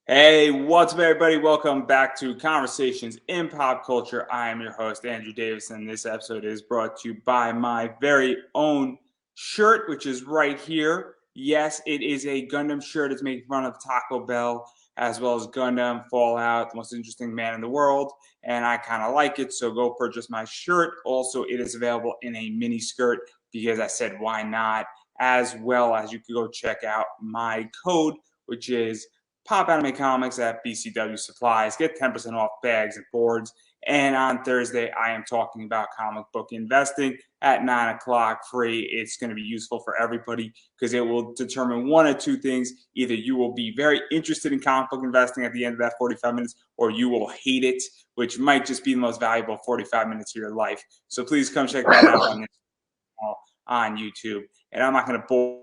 Hey, what's up, everybody? Welcome back to Conversations in Pop Culture. I am your host, Andrew Davis, and this episode is brought to you by my very own shirt, which is right here. Yes, it is a Gundam shirt. It's making fun of Taco Bell, as well as Gundam, Fallout, the most interesting man in the world, and I kind of like it, so go purchase my shirt. Also, it is available in a mini skirt because I said, why not? As well as you can go check out my code, which is Pop Anime Comics at BCW Supplies. Get 10% off bags and boards. And on Thursday, I am talking about comic book investing at 9 o'clock free. It's going to be useful for everybody because it will determine one of two things. Either you will be very interested in comic book investing at the end of that 45 minutes, or you will hate it, which might just be the most valuable 45 minutes of your life. So please come check that out on YouTube. And I'm not going to bore.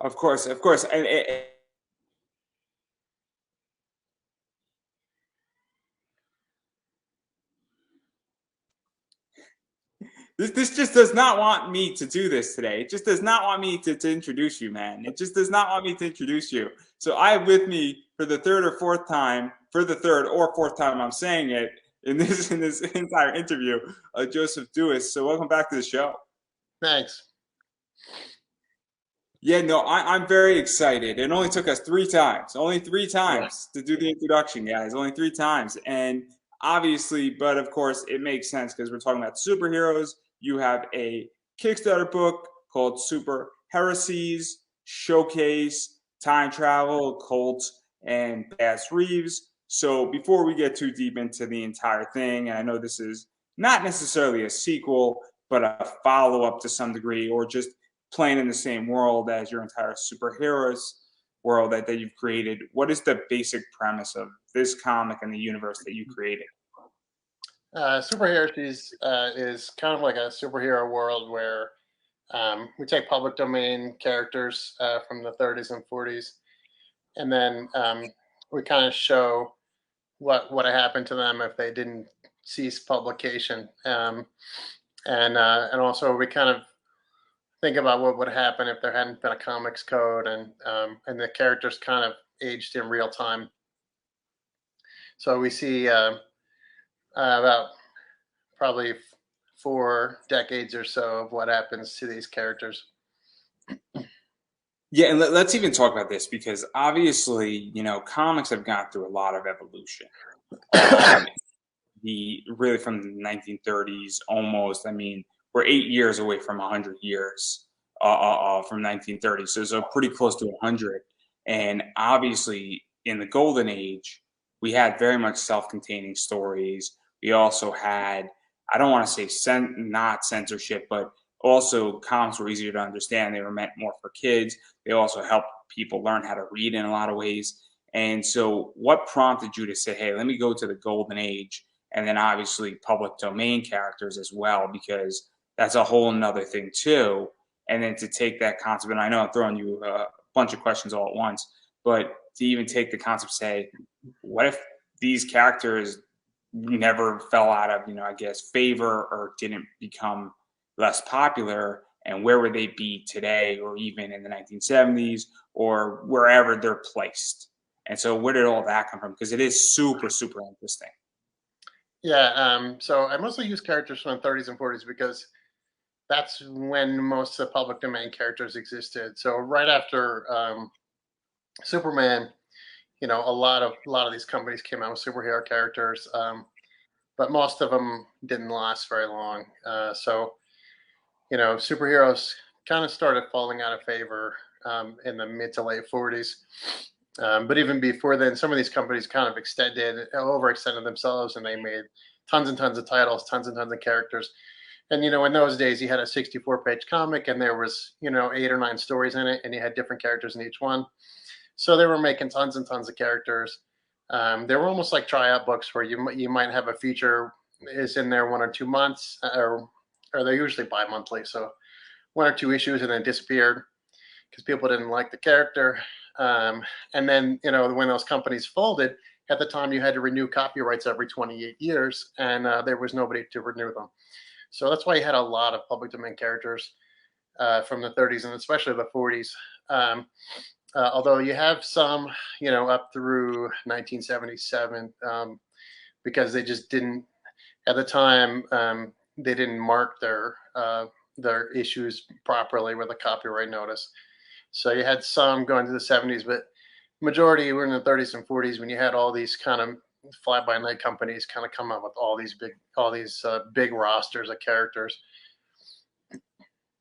Of course. And this just does not want me to do this today. It just does not want me to introduce you, man. It just does not want me to introduce you. So I have with me for the third or fourth time I'm saying it in this entire interview, Joseph Duis. So welcome back to the show. Thanks. Yeah, no, I'm very excited. It only took us only three times to do the introduction, guys. Only three times. And obviously, but of course, it makes sense because we're talking about superheroes. You have a Kickstarter book called Superheresies Showcase, Time Travel, Cult, and Bass Reeves. So before we get too deep into the entire thing, and I know this is not necessarily a sequel, but a follow up to some degree, or just playing in the same world as your entire superheroes world that you've created. What is the basic premise of this comic and the universe that you created? Superheresies is kind of like a superhero world where we take public domain characters from the 30s and 40s, and then we kind of show what happened to them if they didn't cease publication, and also we kind of think about what would happen if there hadn't been a comics code, and the characters kind of aged in real time. So we see about probably 4 decades or so of what happens to these characters. Yeah, and let's even talk about this because obviously, comics have gone through a lot of evolution. The really from the 1930s almost. I mean, we're 8 years away from 100 years from 1930, so pretty close to 100. And obviously, in the golden age, we had very much self-containing stories. We also had, I don't want to say not censorship, but also comics were easier to understand. They were meant more for kids. They also helped people learn how to read in a lot of ways. And so, what prompted you to say, "Hey, let me go to the golden age"? And then obviously public domain characters as well, because that's a whole nother thing too. And then to take that concept, and I know I'm throwing you a bunch of questions all at once, but to even take the concept, say, what if these characters never fell out of, I guess, favor or didn't become less popular? And where would they be today, or even in the 1970s, or wherever they're placed? And so, where did all that come from? Because it is super, super interesting. Yeah, so I mostly use characters from the 30s and 40s because that's when most of the public domain characters existed. So right after Superman, a lot of these companies came out with superhero characters, but most of them didn't last very long. So superheroes kind of started falling out of favor in the mid to late 40s. But even before then, some of these companies kind of overextended themselves, and they made tons and tons of titles, tons and tons of characters. And in those days, you had a 64-page comic, and there was 8 or 9 stories in it, and you had different characters in each one. So they were making tons and tons of characters. They were almost like tryout books where you might have a feature is in there 1 or 2 months, or they're usually bi-monthly, so 1 or 2 issues, and then disappeared because people didn't like the character. And then, when those companies folded, at the time you had to renew copyrights every 28 years, and there was nobody to renew them. So that's why you had a lot of public domain characters from the 30s and especially the 40s. Although you have some, up through 1977, because they just didn't at the time. They didn't mark their issues properly with a copyright notice. So you had some going to the 70s, but majority were in the 30s and 40s when you had all these kind of fly-by-night companies kind of come up with all these big rosters of characters.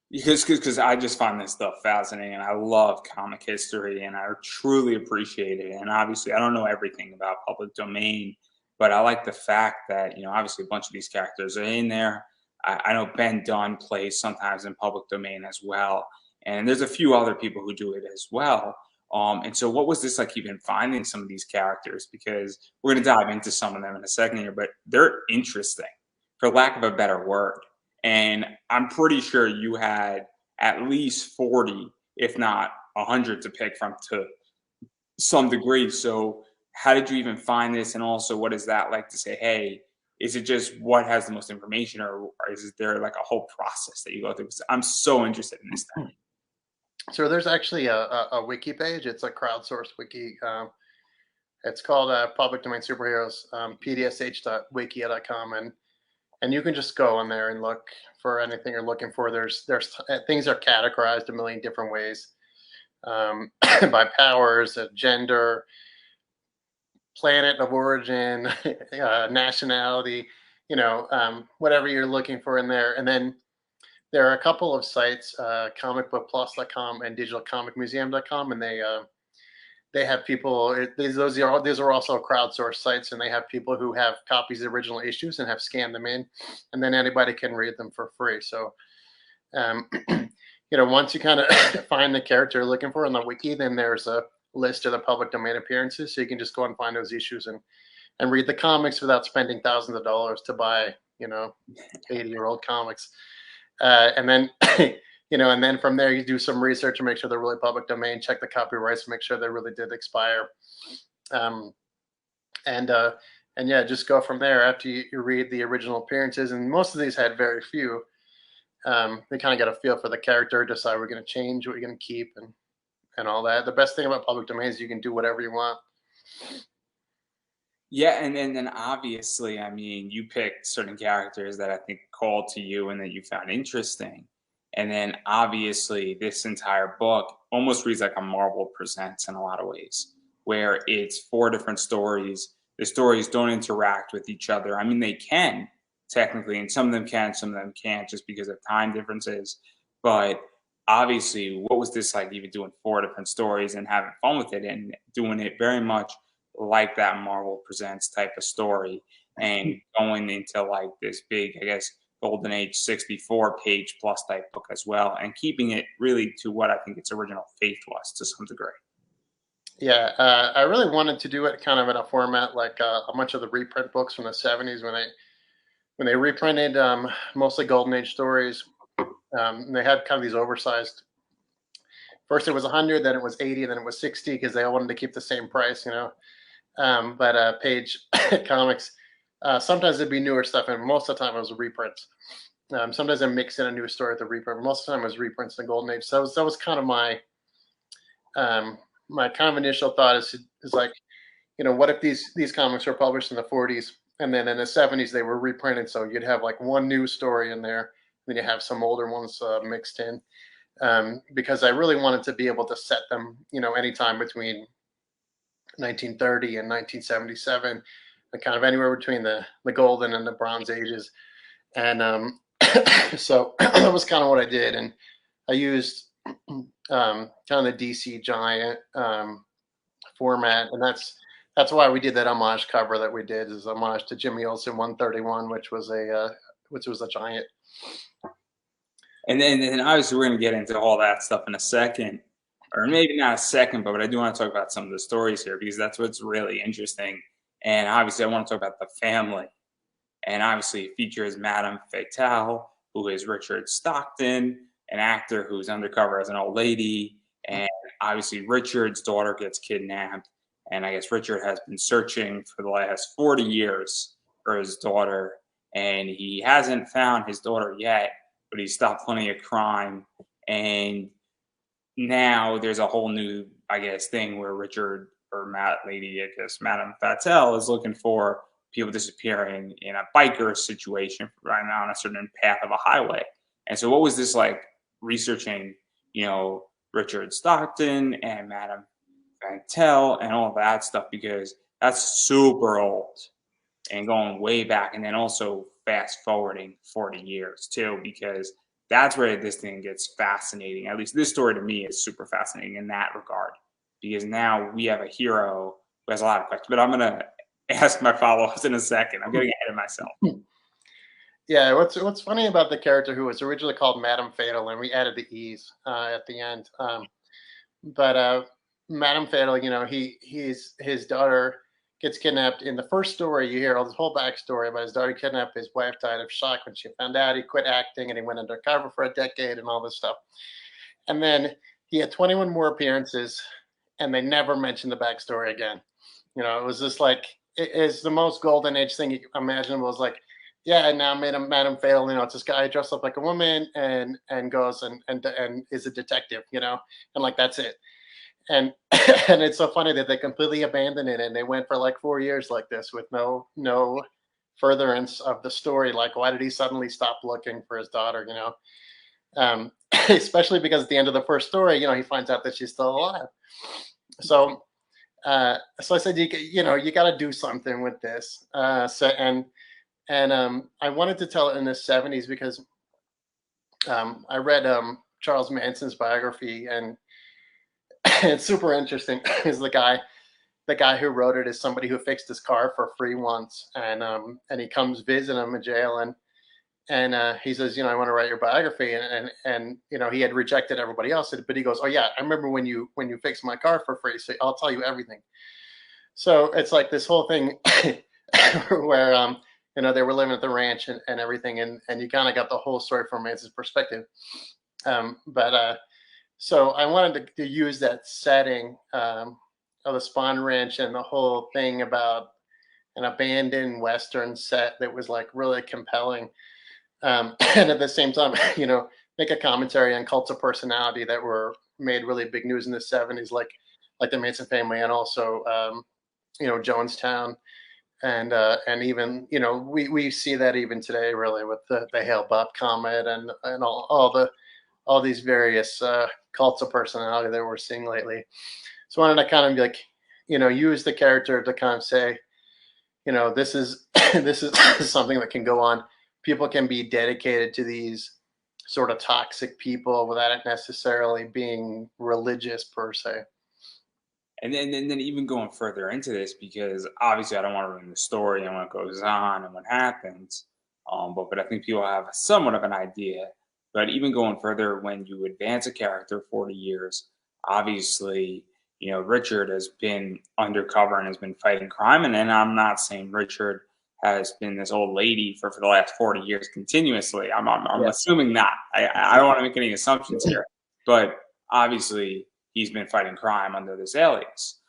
Because I just find this stuff fascinating, and I love comic history, and I truly appreciate it. And obviously, I don't know everything about public domain, but I like the fact that obviously a bunch of these characters are in there. I know Ben Dunn plays sometimes in public domain as well, and there's a few other people who do it as well. And so, what was this like even finding some of these characters? Because we're going to dive into some of them in a second here, but they're interesting, for lack of a better word. And I'm pretty sure you had at least 40, if not 100, to pick from to some degree. So, how did you even find this? And also, what is that like to say, hey, is it just what has the most information, or is there like a whole process that you go through? 'Cause I'm so interested in this thing. So there's actually a wiki page. It's a crowdsourced wiki. It's called Public Domain Superheroes, pdsh.wikia.com, and you can just go in there and look for anything you're looking for. There's things are categorized a million different ways, by powers, gender, planet of origin, nationality, whatever you're looking for in there. And then there are a couple of sites, comicbookplus.com and digitalcomicmuseum.com, and they have people. These are also crowdsourced sites, and they have people who have copies of original issues and have scanned them in, and then anybody can read them for free. So, once you kind of find the character you're looking for on the wiki, then there's a list of the public domain appearances, so you can just go and find those issues and read the comics without spending thousands of dollars to buy 80-year-old comics. And then and then from there you do some research and make sure they're really public domain, check the copyrights to make sure they really did expire, and yeah, just go from there after you read the original appearances. And most of these had very few. They kind of get a feel for the character, decide we're going to change, what you're going to keep, and all that. The best thing about public domain is you can do whatever you want. Yeah, and then obviously, I mean, you picked certain characters that I think called to you and that you found interesting. And then obviously, this entire book almost reads like a Marvel Presents in a lot of ways, where it's four different stories. The stories don't interact with each other. I mean, they can technically, and some of them can, some of them can't, just because of time differences. But obviously, what was this like even doing four different stories and having fun with it and doing it very much like that Marvel Presents type of story, and going into like this big, I guess, Golden Age 64 page plus type book as well, and keeping it really to what I think its original faith was to some degree. Yeah, I really wanted to do it kind of in a format like a bunch of the reprint books from the 70s when they reprinted mostly Golden Age stories. They had kind of these oversized. First it was 100, then it was 80, then it was 60 because they all wanted to keep the same price, but Page Comics, sometimes it'd be newer stuff, and most of the time it was reprints. Sometimes I mix in a new story with the reprint. Most of the time it was reprints in the Golden Age. So that was kind of my my kind of initial thought is like, what if these comics were published in the 40s and then in the 70s they were reprinted, so you'd have like one new story in there, then you have some older ones mixed in, because I really wanted to be able to set them, anytime between 1930 and 1977, and kind of anywhere between the golden and the bronze ages. And so that was kind of what I did. And I used kind of the DC Giant format, and that's why we did that homage cover that we did, is homage to Jimmy Olsen 131, which was a giant. And then obviously we're going to get into all that stuff in a second, or maybe not a second, but I do want to talk about some of the stories here because that's what's really interesting. And obviously I want to talk about the family. And obviously it features Madame Fatale, who is Richard Stockton, an actor who's undercover as an old lady. And obviously Richard's daughter gets kidnapped. And I guess Richard has been searching for the last 40 years for his daughter. and he hasn't found his daughter yet, but he stopped plenty of crime. And now there's a whole new, I guess, thing where Richard or Matt Lady, I guess, Madame Fatel is looking for people disappearing in a biker situation right now on a certain path of a highway. And so, what was this like researching, Richard Stockton and Madame Fatel and all that stuff because that's super old and going way back, and then also fast forwarding 40 years too, because that's where this thing gets fascinating. At least this story to me is super fascinating in that regard, because now we have a hero who has a lot of questions. But I'm gonna ask my follow-ups in a second. I'm getting ahead of myself. Yeah, what's funny about the character who was originally called Madame Fatal, and we added the E's at the end. But Madame Fatal, his daughter gets kidnapped. In the first story, you hear all this whole backstory about his daughter kidnapped. His wife died of shock when she found out. He quit acting and he went undercover for a decade and all this stuff. And then he had 21 more appearances, and they never mentioned the backstory again. It was just like it's the most golden age thing you can imagine. It was like, yeah, and now Madame Fatal. It's this guy dressed up like a woman and goes and is a detective. And like that's it. And and it's so funny that they completely abandoned it and they went for like 4 years like this with no furtherance of the story. Like, why did he suddenly stop looking for his daughter? Um, especially because at the end of the first story, he finds out that she's still alive. So I said, you got to do something with this. And I wanted to tell it in the 70s because I read Charles Manson's biography, and it's super interesting. Is the guy who wrote it is somebody who fixed his car for free once, and he comes visit him in jail, and he says, I want to write your biography, and he had rejected everybody else, but he goes, oh yeah, I remember when you fixed my car for free, so I'll tell you everything. So it's like this whole thing where they were living at the ranch and everything, and you kind of got the whole story from Manson's perspective. But so I wanted to use that setting of the Spawn Ranch and the whole thing about an abandoned Western set that was like really compelling. And at the same time, make a commentary on cults of personality that were made really big news in the 70s, like the Manson family, and also Jonestown, and even we see that even today, really, with the Hale-Bopp comet and all these various cults of personality that we're seeing lately. So I wanted to kind of be like, use the character to kind of say, this is this is something that can go on. People can be dedicated to these sort of toxic people without it necessarily being religious per se. And then even going further into this, because obviously I don't want to ruin the story and what goes on and what happens. But I think people have somewhat of an idea. But even going further, when you advance a character 40 years, obviously, Richard has been undercover and has been fighting crime. And then I'm not saying Richard has been this old lady for the last 40 years continuously. I'm Yeah. assuming not. I don't want to make any assumptions here. But obviously, he's been fighting crime under this alias.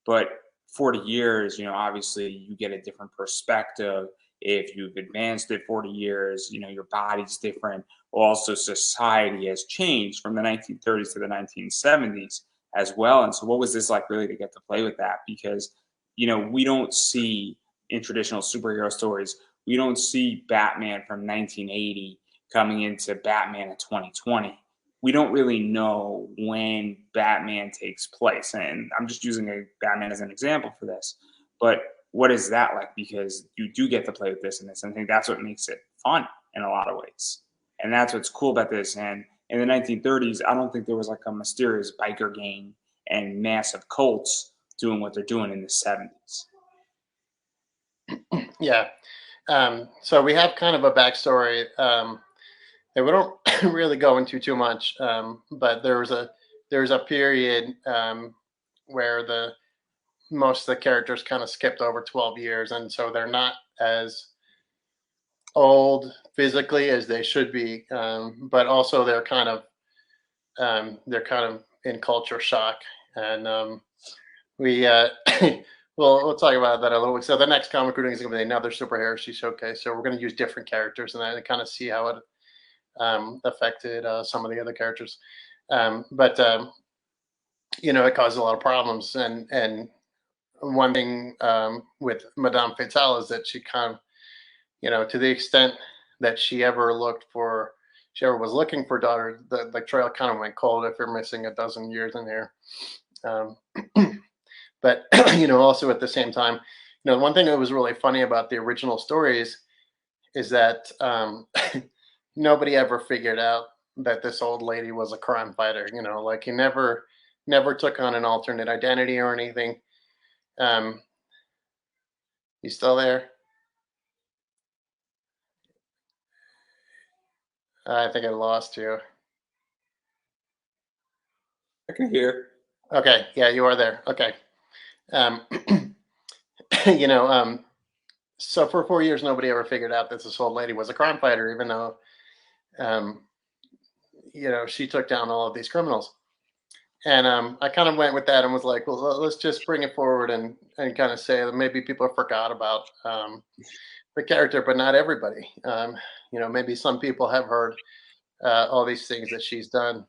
But 40 years, obviously you get a different perspective. If you've advanced it 40 years, your body's different. Also, society has changed from the 1930s to the 1970s as well. And so what was this like really to get to play with that? Because, we don't see in traditional superhero stories, we don't see Batman from 1980 coming into Batman of 2020. We don't really know when Batman takes place. And I'm just using a Batman as an example for this. But what is that like? Because you do get to play with this and this. And I think that's what makes it fun in a lot of ways. And that's what's cool about this. And in the 1930s, I don't think there was like a mysterious biker gang and massive cults doing what they're doing in the 70s. Yeah. So we have kind of a backstory that we don't really go into too much, but there's a period where most of the characters kind of skipped over 12 years, and so they're not as old physically as they should be, but also they're kind of in culture shock, and we we'll talk about that a little bit. So the next comic we're doing is going to be another Super Heresy Showcase. So we're going to use different characters and then kind of see how it affected some of the other characters. But it caused a lot of problems. And one thing with Madame Fatale is that she kind of, to the extent that she ever was looking for daughter, the trail kind of went cold if you're missing a dozen years in here. Um, but also at the same time, one thing that was really funny about the original stories is that nobody ever figured out that this old lady was a crime fighter. Like he never took on an alternate identity or anything. You still there? I think I lost you. I can hear. Okay, yeah, you are there. Okay. Um, you know, so for 4 years, nobody ever figured out that this old lady was a crime fighter, even though, um, she took down all of these criminals. And I kind of went with that and was like, well, let's just bring it forward and kind of say that maybe people forgot about the character, but not everybody. Maybe some people have heard all these things that she's done.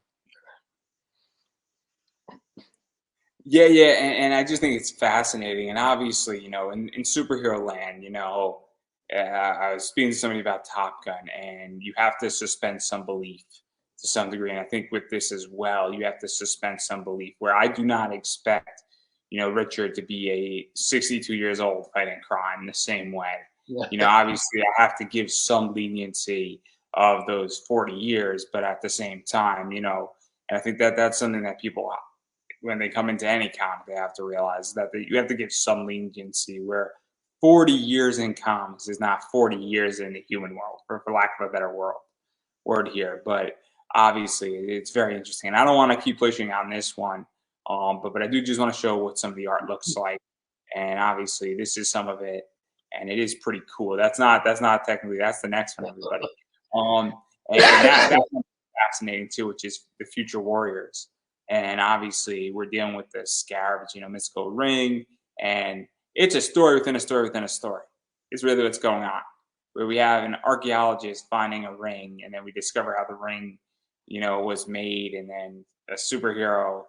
Yeah, yeah, and I just think it's fascinating. And obviously, in superhero land, I was speaking to somebody about Top Gun, and you have to suspend some belief to some degree. And I think with this as well, you have to suspend some belief. Where I do not expect, Richard to be a 62 years old fighting crime the same way. Yeah. Obviously, I have to give some leniency of those 40 years, but at the same time, and I think that that's something that people when they come into any comic, they have to realize that you have to give some leniency where 40 years in comics is not 40 years in the human world, for lack of a better word here. But obviously, it's very interesting. And I don't want to keep pushing on this one, but I do just want to show what some of the art looks like. And obviously, this is some of it, and it is pretty cool. That's not technically, that's the next one, everybody. And that's fascinating too, which is the Future Warriors. And obviously, we're dealing with the Scarabs, mystical ring, and it's a story within a story within a story. It's really what's going on. Where we have an archaeologist finding a ring, and then we discover how the ring, was made, and then a superhero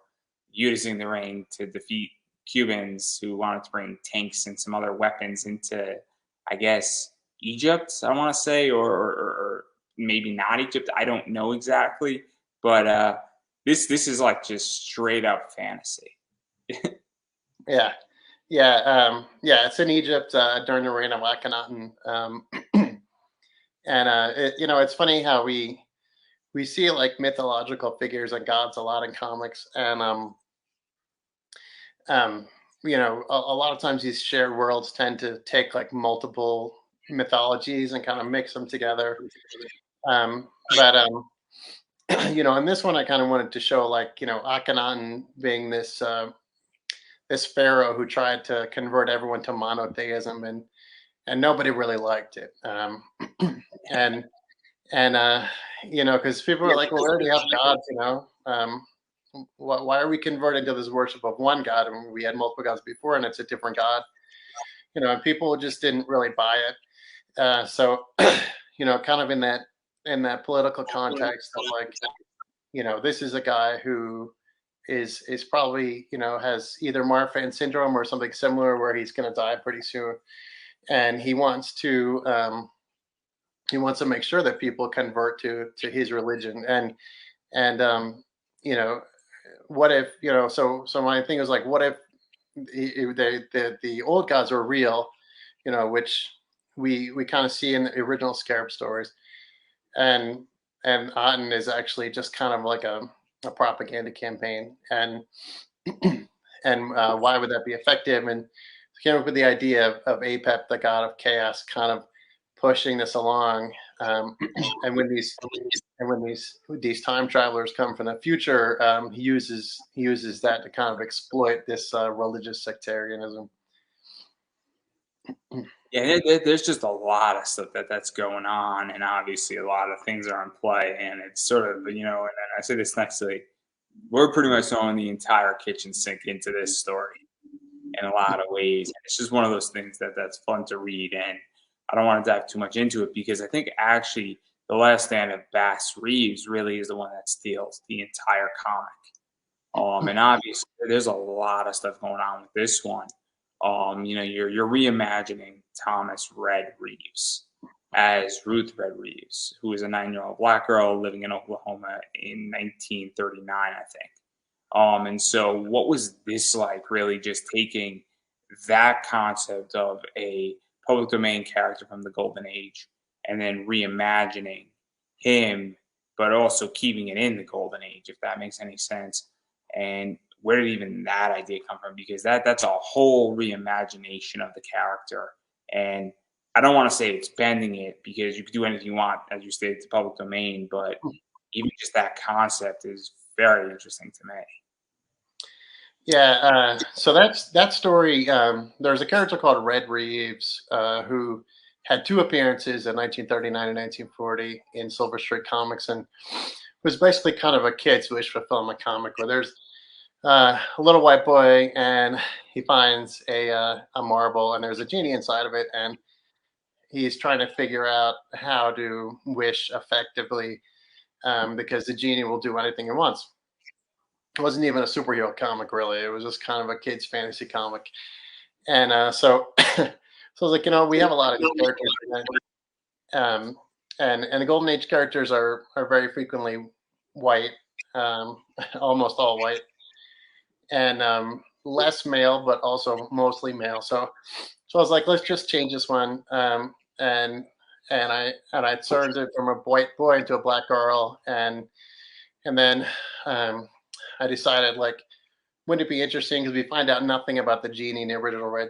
using the ring to defeat Cubans who wanted to bring tanks and some other weapons into, I guess, Egypt. I want to say, or maybe not Egypt. I don't know exactly, but this is like just straight up fantasy. Yeah. Yeah. It's in Egypt during the reign of Akhenaten. And it's funny how we see like mythological figures and gods a lot in comics, and a lot of times these shared worlds tend to take like multiple mythologies and kind of mix them together. But in this one, I kind of wanted to show like Akhenaten being this pharaoh who tried to convert everyone to monotheism, and nobody really liked it. And because people are like, well, we already have gods, why are we converting to this worship of one god? And we had multiple gods before, and it's a different god, and people just didn't really buy it. So, kind of in that political context of like, this is a guy who is probably has either Marfan syndrome or something similar where he's going to die pretty soon, and he wants to make sure that people convert to his religion. And what if so my thing is like, what if the old gods were real, which we kind of see in the original Scarab stories, and Aten is actually just kind of like a propaganda campaign, and why would that be effective? And came up with the idea of Apep, the god of chaos, kind of pushing this along. And when these time travelers come from the future, he uses that to kind of exploit this religious sectarianism. Yeah, there's just a lot of stuff that's going on, and obviously a lot of things are in play, and it's sort of, and then I say this next week, we're pretty much throwing the entire kitchen sink into this story. in a lot of ways. And it's just one of those things that's fun to read. And I don't want to dive too much into it because I think actually the last stand of Bass Reeves really is the one that steals the entire comic. And obviously there's a lot of stuff going on with this one. You're reimagining Thomas Red Reeves as Ruth Red Reeves, who is a 9-year-old black girl living in Oklahoma in 1939, I think. And so what was this like, really just taking that concept of a public domain character from the Golden Age and then reimagining him, but also keeping it in the Golden Age, if that makes any sense. And where did even that idea come from? Because that's a whole reimagination of the character. And I don't want to say it's bending it because you could do anything you want, as you stated, it's public domain, but even just that concept is very interesting to me. Yeah, so that story. There's a character called Red Reeves who had 2 appearances in 1939 and 1940 in Silver Street Comics, and was basically kind of a kid's wish fulfillment comic where there's a little white boy and he finds a marble and there's a genie inside of it, and he's trying to figure out how to wish effectively because the genie will do anything he wants. It wasn't even a superhero comic, really. It was just kind of a kid's fantasy comic. And so I was like, we have a lot of these characters. Um, and the Golden Age characters are very frequently white, almost all white, and less male, but also mostly male. So I was like, let's just change this one. And I turned it from a white boy into a black girl, and then I decided, like, wouldn't it be interesting because we find out nothing about the genie in the original Red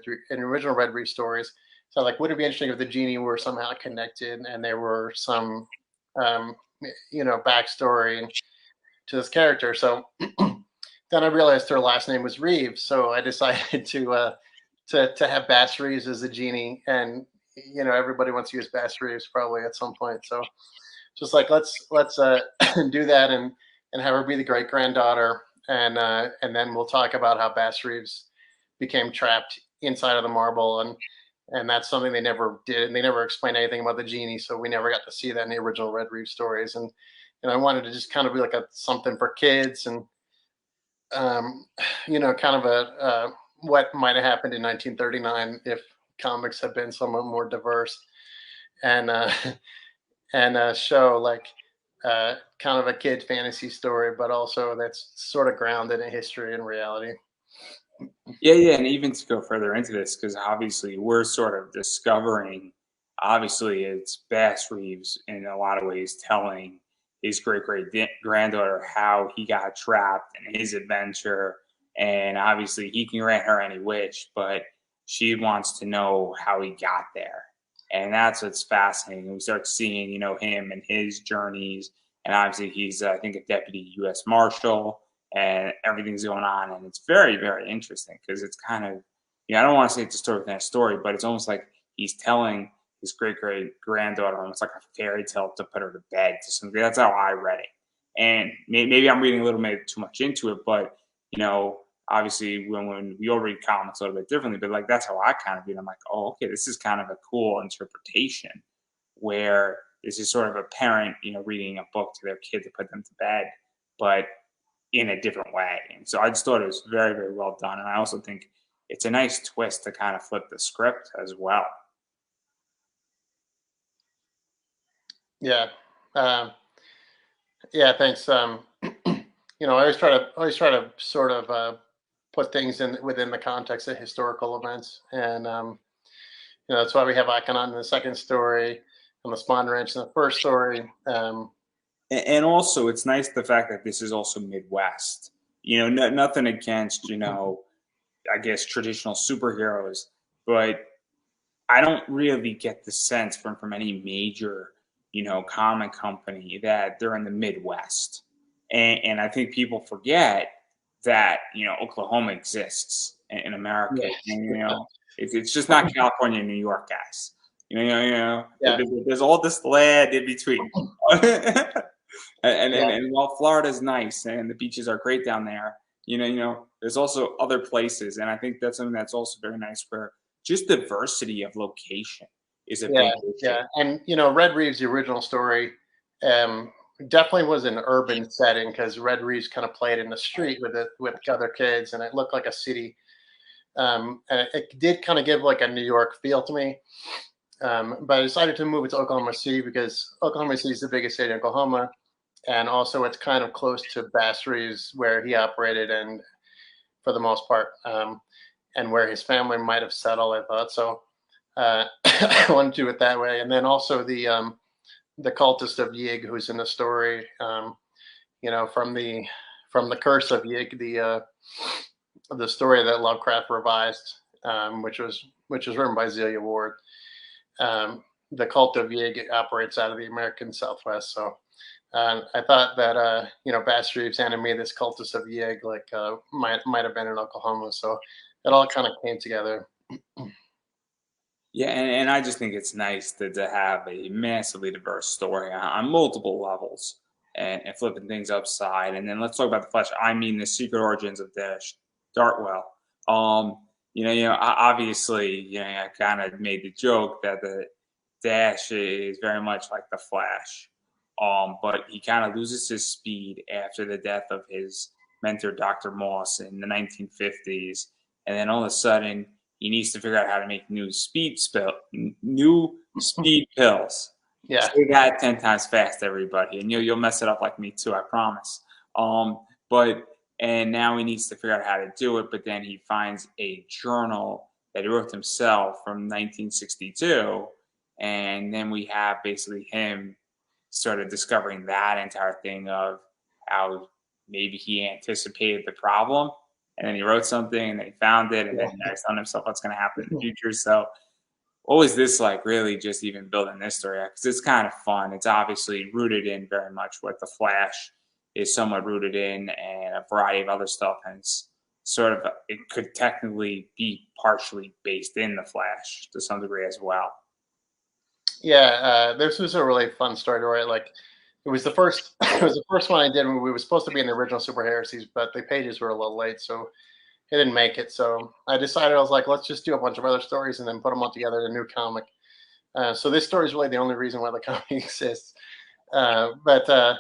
Reef stories. So like, would it be interesting if the genie were somehow connected and there were some backstory to this character? So then I realized her last name was Reeves, so I decided to have Bass Reeves as the genie, and everybody wants to use Bass Reeves probably at some point. So just like, let's do that and have her be the great granddaughter, and then we'll talk about how Bass Reeves became trapped inside of the marble, and that's something they never did, and they never explained anything about the genie, so we never got to see that in the original Red Reeves stories, and I wanted to just kind of be like something for kids, and kind of a what might have happened in 1939 if comics had been somewhat more diverse, and show like kind of a kid fantasy story, but also that's sort of grounded in history and reality. Yeah, and even to go further into this, because obviously we're sort of discovering, obviously it's Bass Reeves in a lot of ways telling his great great granddaughter how he got trapped and his adventure, and obviously he can grant her any wish, but she wants to know how he got there, and that's what's fascinating. We start seeing, him and his journeys, and obviously he's, I think, a deputy U.S. Marshal, and everything's going on, and it's very very interesting because it's kind of, I don't want to say it's a story within a story, but it's almost like he's telling his great great granddaughter almost like a fairy tale to put her to bed to something. That's how I read it, and maybe I'm reading a little bit too much into it, but obviously when we all read comics a little bit differently, but like that's how I kind of read. I'm like, oh, okay, this is kind of a cool interpretation where this is sort of a parent, reading a book to their kid to put them to bed, but in a different way. And so I just thought it was very, very well done. And I also think it's a nice twist to kind of flip the script as well. Yeah. Yeah, thanks. I always try to sort of put things in within the context of historical events, and that's why we have Iconon in the second story and the Spawn Ranch in the first story. And also, it's nice the fact that this is also Midwest. Nothing against, I guess, traditional superheroes, but I don't really get the sense from any major, comic company that they're in the Midwest. And I think people forget that, Oklahoma exists in America. Yeah. And, it's just not California and New York, guys. Yeah. There's all this land in between. and Yeah. while Florida's nice and the beaches are great down there, there's also other places, and I think that's something that's also very nice. Where just diversity of location is a Yeah, big issue. yeah, and Red Reeves, the original story, um, definitely was an urban setting because Red Reeves kind of played in the street with other kids, and it looked like a city. And it did kind of give like a New York feel to me. But I decided to move it to Oklahoma City because Oklahoma City is the biggest city in Oklahoma, and also it's kind of close to Bass Reeves where he operated, and for the most part, and where his family might have settled. I thought so. I want to do it that way, and then also the cultist of Yig, who's in the story. From the Curse of Yig, the story that Lovecraft revised, which was written by Zelia Ward. The cult of Yig operates out of the American Southwest. So I thought that Bass Reeves handed me this cultist of Yig, might have been in Oklahoma. So it all kind of came together. Yeah, and I just think it's nice to have a massively diverse story on multiple levels and flipping things upside. And then let's talk about the Flash. I mean, the secret origins of Dash Dartwell. Obviously, I kind of made the joke that the Dash is very much like the Flash, but he kind of loses his speed after the death of his mentor, Dr. Moss, in the 1950s, and then all of a sudden he needs to figure out how to make new speed pills. Yeah. Say that 10 times fast, everybody, and you'll mess it up like me too, I promise. But and now he needs to figure out how to do it. But then he finds a journal that he wrote himself from 1962, and then we have basically him sort of discovering that entire thing of how maybe he anticipated the problem and then he wrote something and then he found it and then he's telling himself what's going to happen in the future. So what was this like really just even building this story out? Because it's kind of fun. It's obviously rooted in very much what the Flash is somewhat rooted in and a variety of other stuff. And it's sort of, it could technically be partially based in the Flash to some degree as well. Yeah, this was a really fun story to write. Like, it was the first, it was the first one I did when we were supposed to be in the original Super Heresies, but the pages were a little late, so it didn't make it. So I decided I was like, let's just do a bunch of other stories and then put them all together in a new comic. So this story is really the only reason why the comic exists. But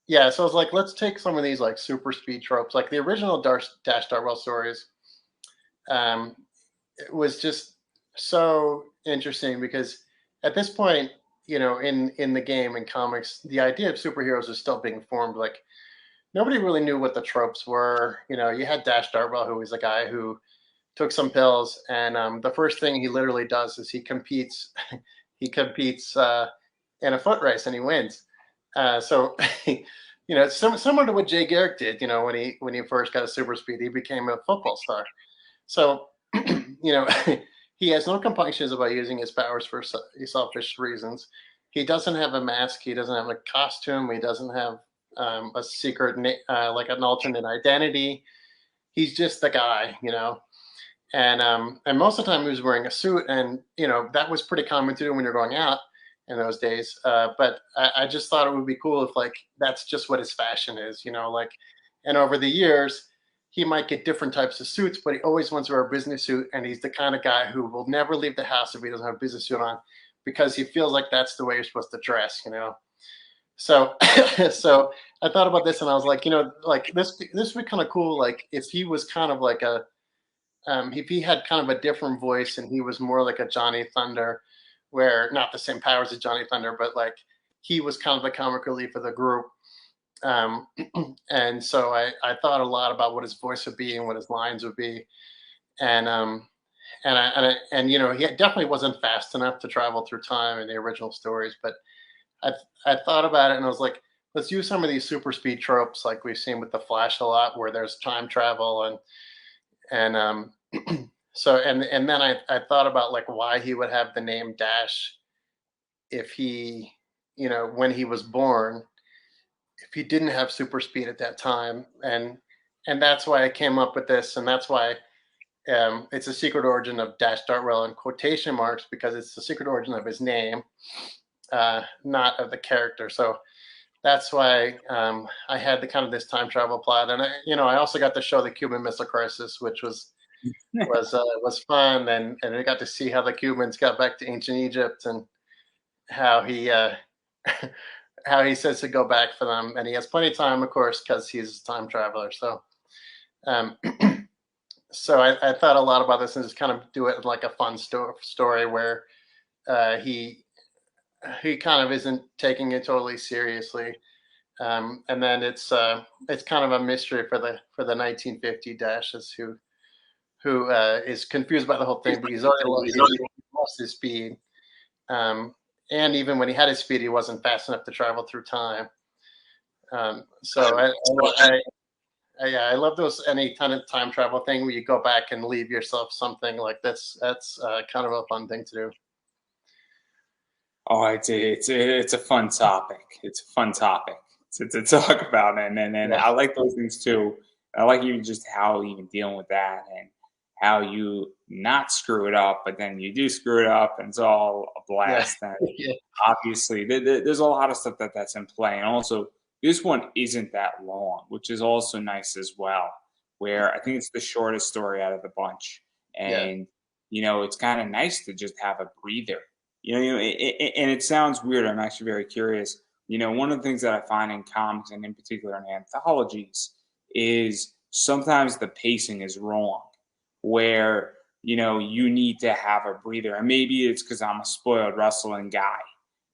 yeah, so I was like, let's take some of these like super speed tropes, like the original Dash Dartwell stories. It was just so interesting because at this point, in the game and comics, the idea of superheroes is still being formed. Like nobody really knew what the tropes were. You had Dash Dartwell, who was a guy who took some pills, and the first thing he literally does is he competes. He competes in a foot race, and he wins. So, it's similar to what Jay Garrick did. When he first got a super speed, he became a football star. So, he has no compunctions about using his powers for selfish reasons. He doesn't have a mask. He doesn't have a costume. He doesn't have a secret, like an alternate identity. He's just the guy, and most of the time he was wearing a suit, and that was pretty common to do when you're going out in those days. But I just thought it would be cool if like that's just what his fashion is, and over the years he might get different types of suits, but he always wants to wear a business suit, and he's the kind of guy who will never leave the house if he doesn't have a business suit on, because he feels like that's the way you're supposed to dress, So, so I thought about this, and I was like, like this would be kind of cool, like if he was kind of like if he had kind of a different voice and he was more like a Johnny Thunder, where not the same powers as Johnny Thunder, but like he was kind of the comic relief of the group. Um, and so I thought a lot about what his voice would be and what his lines would be. And he definitely wasn't fast enough to travel through time in the original stories, but I thought about it and I was like, let's use some of these super speed tropes like we've seen with the Flash a lot, where there's time travel and so and then I thought about like why he would have the name Dash if he, when he was born, if he didn't have super speed at that time, and that's why I came up with this, and that's why it's a secret origin of Dash Dartwell in quotation marks, because it's the secret origin of his name, not of the character. So that's why I had the kind of this time travel plot, and I also got to show the Cuban Missile Crisis, which was fun, and I got to see how the Cubans got back to ancient Egypt and how he how he says to go back for them, and he has plenty of time, of course, because he's a time traveler. So, um, so I thought a lot about this and just kind of do it like a fun story where he kind of isn't taking it totally seriously, and then it's kind of a mystery for the 1950 dashes who is confused by the whole thing, but he lost his speed. And even when he had his speed, he wasn't fast enough to travel through time. So I love those any kind of time travel thing where you go back and leave yourself something like that's kind of a fun thing to do. Oh, it's a fun topic. It's a fun topic to talk about, and Yeah, I like those things too. I like even just how even dealing with that and how you not screw it up, but then you do screw it up, and it's all a yeah, blast. And yeah, obviously, there's a lot of stuff that's in play, and also this one isn't that long, which is also nice as well. Where I think it's the shortest story out of the bunch, yeah, and it's kind of nice to just have a breather. And it sounds weird. I'm actually very curious. One of the things that I find in comics and in particular in anthologies is sometimes the pacing is wrong, where you need to have a breather, and maybe it's because I'm a spoiled wrestling guy,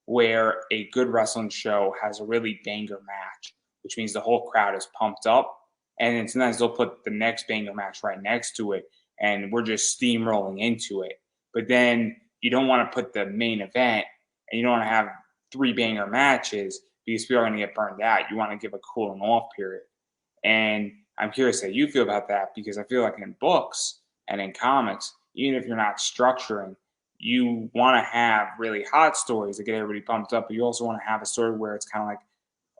where a good wrestling show has a really banger match, which means the whole crowd is pumped up, and then sometimes they'll put the next banger match right next to it, and we're just steamrolling into it. But then you don't want to put the main event, and you don't want to have three banger matches because people are going to get burned out. You want to give a cooling off period. And I'm curious how you feel about that because I feel like in books and in comics, even if you're not structuring, you want to have really hot stories that get everybody pumped up, but you also want to have a story where it's kind of like,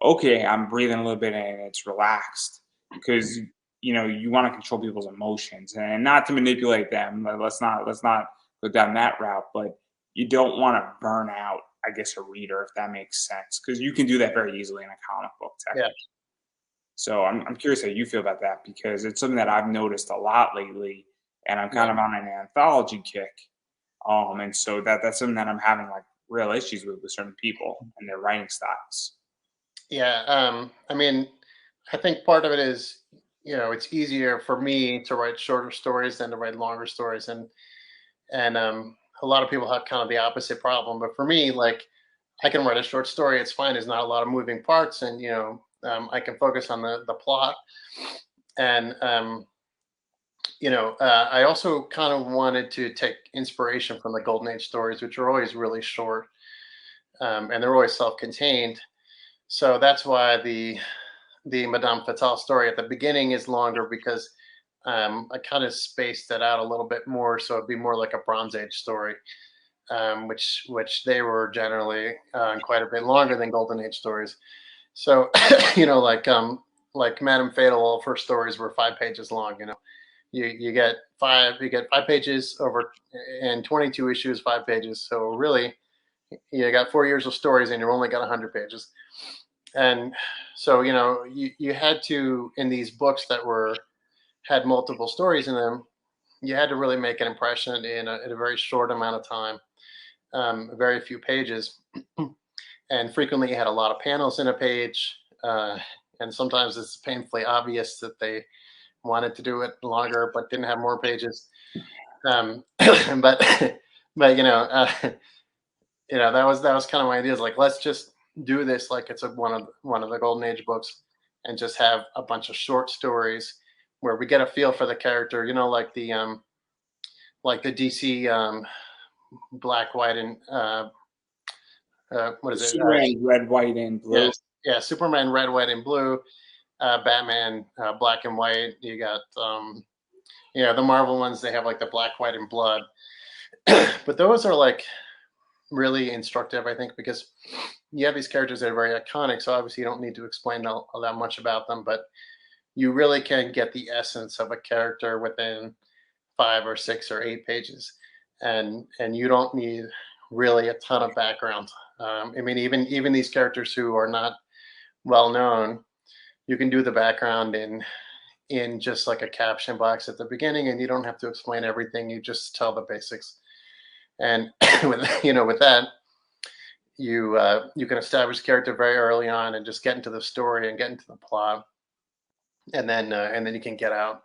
okay, I'm breathing a little bit and it's relaxed because you want to control people's emotions and not to manipulate them. Let's not go down that route, but you don't want to burn out, I guess, a reader if that makes sense because you can do that very easily in a comic book yeah, technically. So I'm curious how you feel about that because it's something that I've noticed a lot lately, and I'm yeah, kind of on an anthology kick. And so that's something that I'm having like real issues with certain people and their writing styles. yeah. I mean, I think part of it is it's easier for me to write shorter stories than to write longer stories, and a lot of people have kind of the opposite problem. But for me, like I can write a short story. It's fine. There's not a lot of moving parts, and I can focus on the plot. And I also kind of wanted to take inspiration from the Golden Age stories, which are always really short, and they're always self-contained. So that's why the Madame Fatale story at the beginning is longer because I kind of spaced it out a little bit more, so it'd be more like a Bronze Age story, which they were generally quite a bit longer than Golden Age stories. So like Madame Fatal, all of her stories were 5 pages long. You get five pages over and 22 issues, 5 pages. So really, you got 4 years of stories, and you've only got 100 pages. And so you had to in these books that had multiple stories in them, you had to really make an impression in a very short amount of time, very few pages, and frequently you had a lot of panels in a page, and sometimes it's painfully obvious that they wanted to do it longer but didn't have more pages. But but that was kind of my idea. Is like, let's just do this like it's one of the Golden Age books, and just have a bunch of short stories where we get a feel for the character. Like the DC black, white, and what is it? Superman, red, white, and blue. Yes, yeah, Superman, red, white, and blue. Batman, black and white. You got the Marvel ones. They have like the black, white, and blood. But those are like really instructive, I think, because you have these characters that are very iconic. So obviously, you don't need to explain all that much about them, but you really can get the essence of a character within 5 or 6 or 8 pages, and you don't need really a ton of background. I mean, even these characters who are not well known, you can do the background in just like a caption box at the beginning, and you don't have to explain everything. You just tell the basics. And with that, you can establish character very early on and just get into the story and get into the plot, and then you can get out.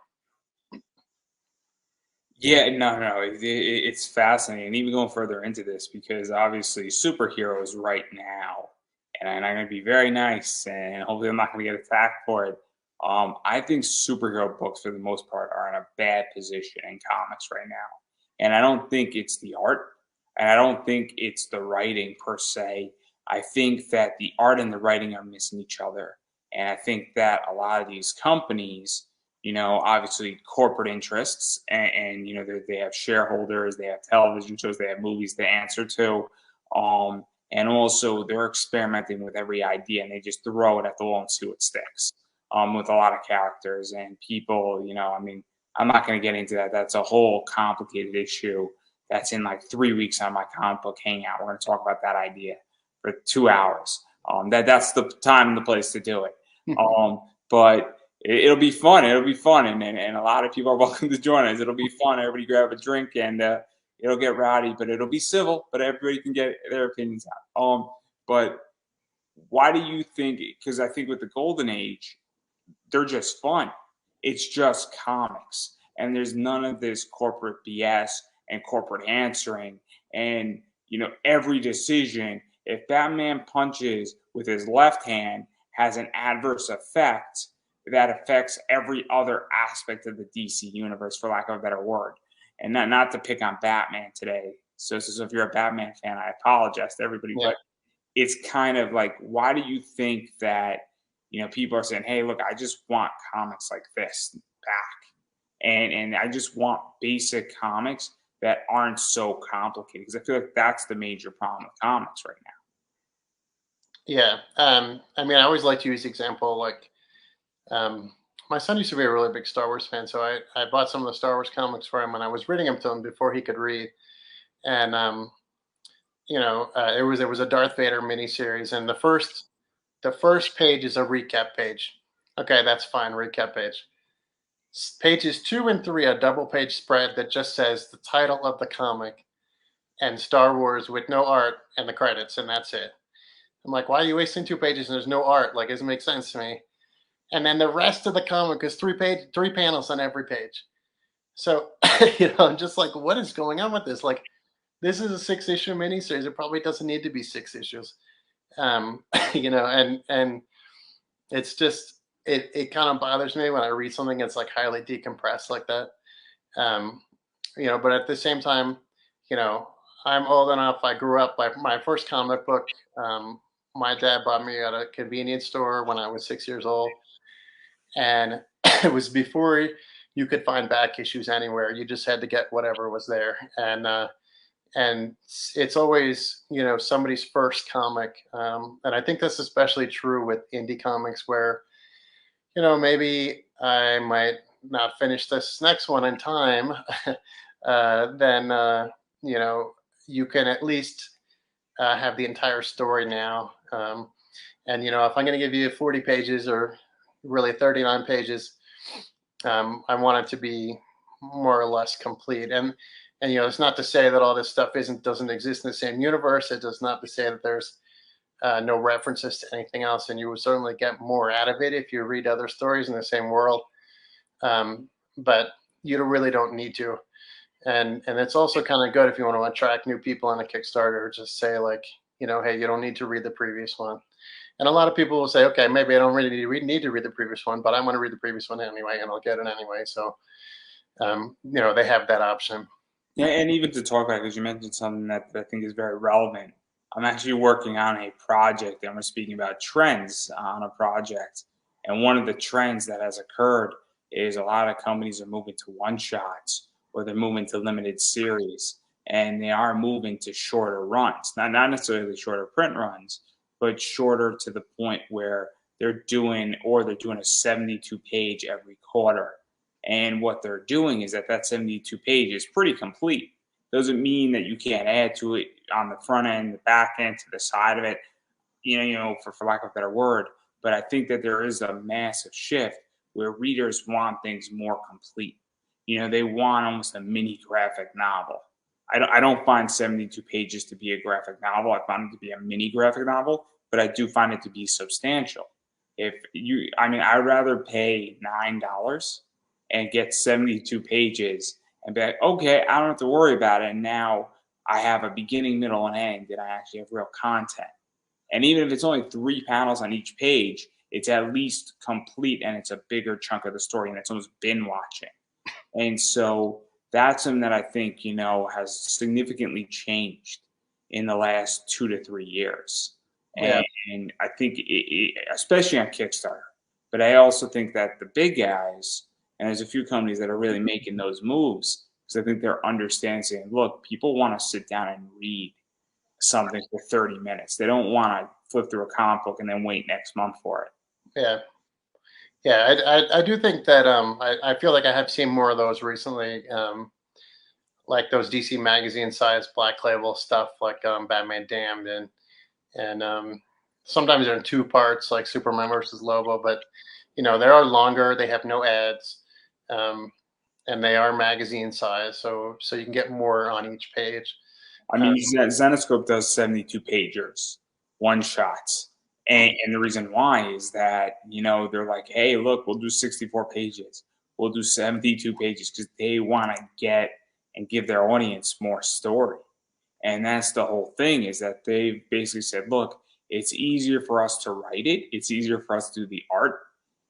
Yeah, no, it's fascinating. And even going further into this, because obviously superheroes right now, and I'm going to be very nice, and hopefully I'm not going to get attacked for it. I think superhero books, for the most part, are in a bad position in comics right now. And I don't think it's the art, and I don't think it's the writing per se. I think that the art and the writing are missing each other. And I think that a lot of these companies, obviously corporate interests, and they have shareholders, they have television shows, they have movies to answer to, and also they're experimenting with every idea and they just throw it at the wall and see what sticks. With a lot of characters and people, I mean, I'm not going to get into that. That's a whole complicated issue. That's in like 3 weeks on my comic book hangout. We're going to talk about that idea for 2 hours. That's the time and the place to do it. But it'll be fun. It'll be fun, and a lot of people are welcome to join us. It'll be fun. Everybody grab a drink, and it'll get rowdy, but it'll be civil. But everybody can get their opinions out. But why do you think? Because I think with the golden age, they're just fun. It's just comics, and there's none of this corporate BS and corporate answering. And every decision, if Batman punches with his left hand, has an adverse effect that affects every other aspect of the DC universe, for lack of a better word. And not to pick on Batman today. So if you're a Batman fan, I apologize to everybody, Yeah. but it's kind of like, why do you think that people are saying, hey, look, I just want comics like this back, and I just want basic comics that aren't so complicated, because I feel like that's the major problem with comics right now. Yeah. I mean, I always like to use the example like um, my son used to be a really big Star Wars fan, so I bought some of the Star Wars comics for him, and I was reading them to him before he could read. And it was a Darth Vader miniseries, and the first page is a recap page. Okay, that's fine, recap page. Pages 2 and 3, a double page spread that just says the title of the comic and Star Wars with no art and the credits, and that's it. I'm like, why are you wasting 2 pages and there's no art? Like, it doesn't make sense to me. And then the rest of the comic is 3 panels on every page. So, I'm just like, what is going on with this? Like, this is a 6 issue miniseries. It probably doesn't need to be 6 issues. Um, and it's just, it kind of bothers me when I read something that's like highly decompressed like that. Um, but at the same time, you know, I'm old enough. I grew up like my first comic book. Um, my dad bought me at a convenience store when I was 6 years old, and it was before you could find back issues anywhere. You just had to get whatever was there, and it's always somebody's first comic, and I think that's especially true with indie comics where maybe I might not finish this next one in time. Then you know you can at least have the entire story now. And if I'm going to give you 40 pages or really 39 pages, I want it to be more or less complete. And it's not to say that all this stuff doesn't exist in the same universe. It does not to say that there's no references to anything else, and you will certainly get more out of it if you read other stories in the same world. But you really don't need to. And it's also kind of good if you want to attract new people on a Kickstarter. Just say like, hey, you don't need to read the previous one. And a lot of people will say, okay, maybe I don't really need to read the previous one, but I'm going to read the previous one anyway, and I'll get it anyway. So, they have that option. Yeah, and even to talk about, because you mentioned something that I think is very relevant. I'm actually working on a project, and we're speaking about trends on a project. And one of the trends that has occurred is a lot of companies are moving to one shots, or they're moving to limited series, and they are moving to shorter runs. Not necessarily shorter print runs, but shorter to the point where they're doing a 72 page every quarter. And what they're doing is that 72 page is pretty complete. Doesn't mean that you can't add to it on the front end, the back end, to the side of it, for lack of a better word. but I think that there is a massive shift where readers want things more complete. They want almost a mini graphic novel. I don't find 72 pages to be a graphic novel. I find it to be a mini graphic novel, but I do find it to be substantial. I'd rather pay $9 and get 72 pages and be like, okay, I don't have to worry about it. And now I have a beginning, middle, and end, and I actually have real content. And even if it's only 3 panels on each page, it's at least complete and it's a bigger chunk of the story and it's almost binge watching. And so that's something that I think, has significantly changed in the last 2 to 3 years. Yeah. And I think, especially on Kickstarter, but I also think that the big guys, and there's a few companies that are really making those moves, because I think they're understanding, saying, look, people want to sit down and read something for 30 minutes. They don't want to flip through a comic book and then wait next month for it. Yeah. Yeah, I do think that I feel like I have seen more of those recently, like those DC magazine size Black Label stuff, like Batman Damned, and sometimes they're in 2 parts, like Superman versus Lobo. But they are longer. They have no ads, and they are magazine size, so you can get more on each page. Zenoscope does 72 pagers, one shots. And the reason why is that, they're like, hey, look, we'll do 64 pages. We'll do 72 pages because they want to get and give their audience more story. And that's the whole thing, is that they've basically said, look, it's easier for us to write it. It's easier for us to do the art.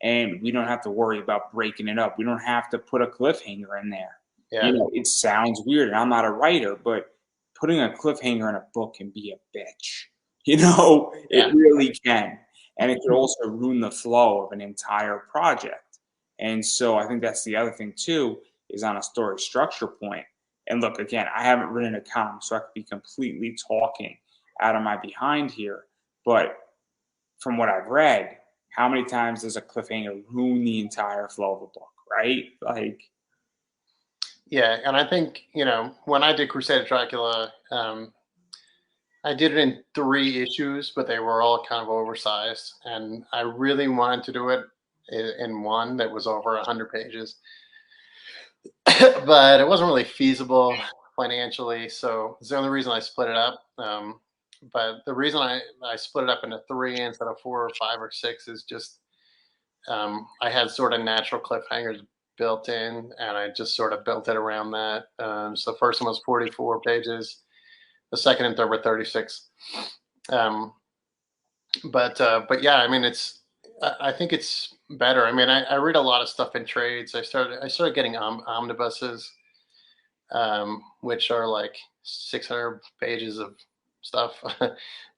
And we don't have to worry about breaking it up. We don't have to put a cliffhanger in there. Yeah. It sounds weird, and I'm not a writer, but putting a cliffhanger in a book can be a bitch. It really can. And it could also ruin the flow of an entire project. And so I think that's the other thing too, is on a story structure point. And look, again, I haven't written a comic, so I could be completely talking out of my behind here. But from what I've read, how many times does a cliffhanger ruin the entire flow of a book, right? Like, yeah, and I think when I did Crusade of Dracula, I did it in 3 issues, but they were all kind of oversized, and I really wanted to do it in one that was over 100 pages, but it wasn't really feasible financially. So it's the only reason I split it up. But the reason I split it up into 3 instead of 4 or 5 or 6 is just I had sort of natural cliffhangers built in, and I just sort of built it around that. So the first one was 44 pages. The second and third were 36. But yeah, I mean, I think it's better. I mean, I read a lot of stuff in trades. I started getting omnibuses, which are like 600 pages of stuff.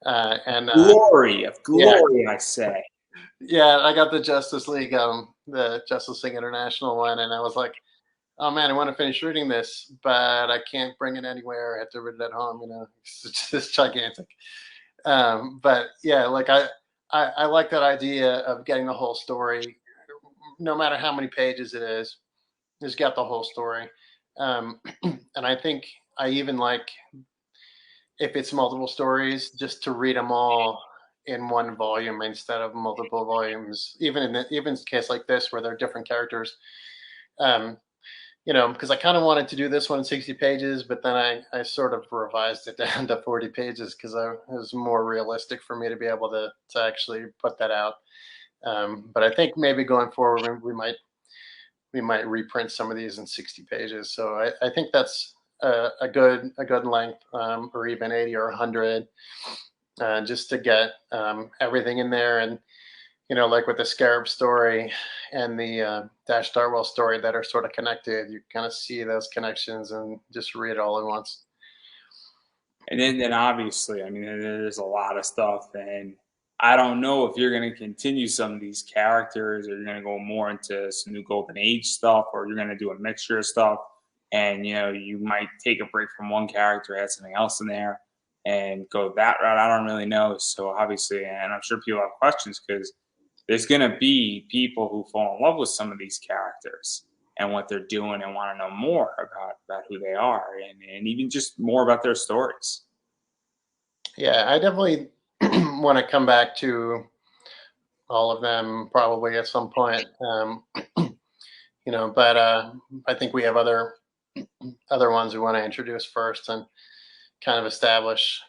glory of glory, yeah. I say. Yeah, I got the Justice League, the Justice League International one, and I was like, oh man, I want to finish reading this, but I can't bring it anywhere. I have to read it at home. It's just gigantic. But yeah, like I like that idea of getting the whole story, no matter how many pages it is, just get the whole story. And I think I even like, if it's multiple stories, just to read them all in one volume instead of multiple volumes. Even in a case like this, where they're different characters. Because I kind of wanted to do this one in 60 pages, but then I sort of revised it down to 40 pages because it was more realistic for me to be able to actually put that out. But I think maybe going forward, we might reprint some of these in 60 pages. So I think that's a good length, or even 80 or 100, just to get everything in there. And like with the Scarab story and the Dash Darwell story that are sort of connected, you kind of see those connections and just read it all at once. And then obviously, I mean, there's a lot of stuff, and I don't know if you're going to continue some of these characters, or you're going to go more into some new Golden Age stuff, or you're going to do a mixture of stuff. And you might take a break from one character, add something else in there, and go that route. I don't really know. So obviously, and I'm sure people have questions, because there's going to be people who fall in love with some of these characters and what they're doing, and want to know more about who they are, and even just more about their stories. Yeah, I definitely want to come back to all of them probably at some point. But I think we have other ones we want to introduce first and kind of establish.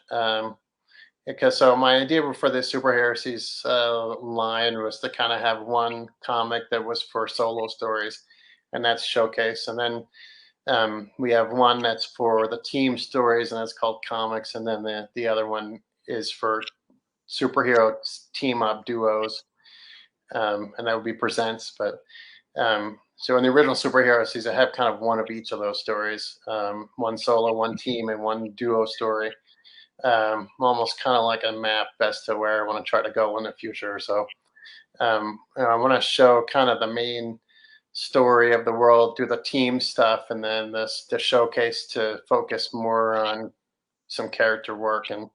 Because so my idea for this Super Heresies line was to kind of have one comic that was for solo stories, and that's Showcase, and then we have one that's for the team stories, and that's called Comics, and then the other one is for superhero team up duos, and that would be Presents. But so in the original Superheresies, I have kind of one of each of those stories, one solo, one team, and one duo story. Almost kind of like a map as to where I want to try to go in the future. So I want to show kind of the main story of the world through the team stuff, and then the showcase to focus more on some character work, and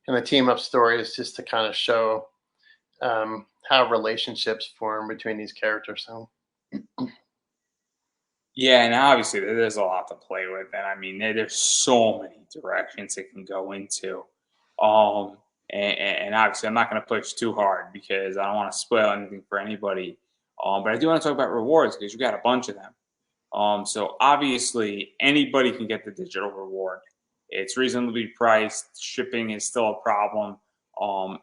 the team up story is just to kind of show how relationships form between these characters. So Yeah, and obviously there's a lot to play with, and I mean there's so many directions it can go into. Um, and obviously I'm not going to push too hard because I don't want to spoil anything for anybody. But I do want to talk about rewards because you got a bunch of them. So obviously anybody can get the digital reward. It's reasonably priced. Shipping is still a problem.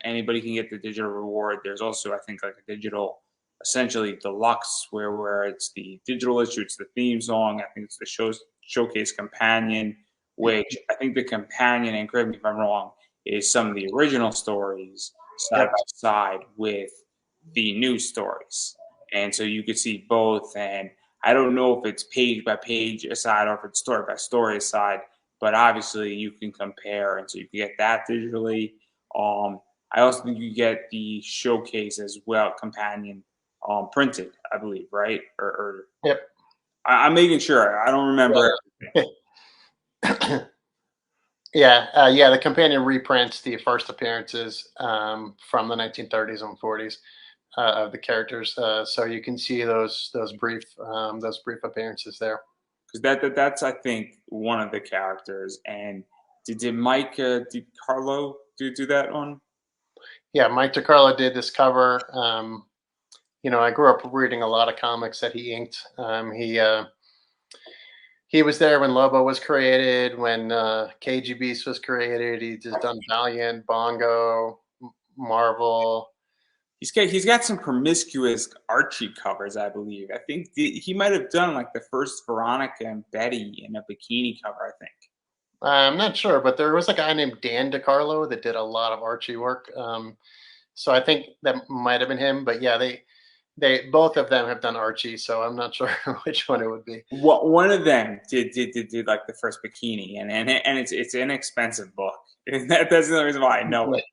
Anybody can get the digital reward. There's also, I think, like a digital, essentially deluxe, where it's the digital issue, it's the theme song. I think it's the showcase companion, which I think the companion, and correct me if I'm wrong, is some of the original stories side yep, by side with the new stories, and so you could see both. And I don't know if it's page by page aside or if it's story by story aside, but obviously you can compare, and so you can get that digitally. Um, I also think you get the showcase as well, companion, printed, I believe, right? Or yep, I'm making sure. I don't remember everything. yeah. Yeah. The companion reprints the first appearances from the 1930s and 40s of the characters, so you can see those brief appearances there. Because that's I think one of the characters. And did Mike did Carlo do that one? Yeah, Mike DiCarlo did this cover. I grew up reading a lot of comics that he inked. He was there when Lobo was created, when KG Beast was created. He just done Valiant, Bongo, Marvel. He's got some promiscuous Archie covers, I believe. I think he might have done like the first Veronica and Betty in a bikini cover. I think. I'm not sure, but there was a guy named Dan DiCarlo that did a lot of Archie work. So I think that might have been him. But yeah, they both of them have done Archie, so I'm not sure which one it would be. What one of them did like the first bikini, and it's an inexpensive book. That's the only reason why I know it.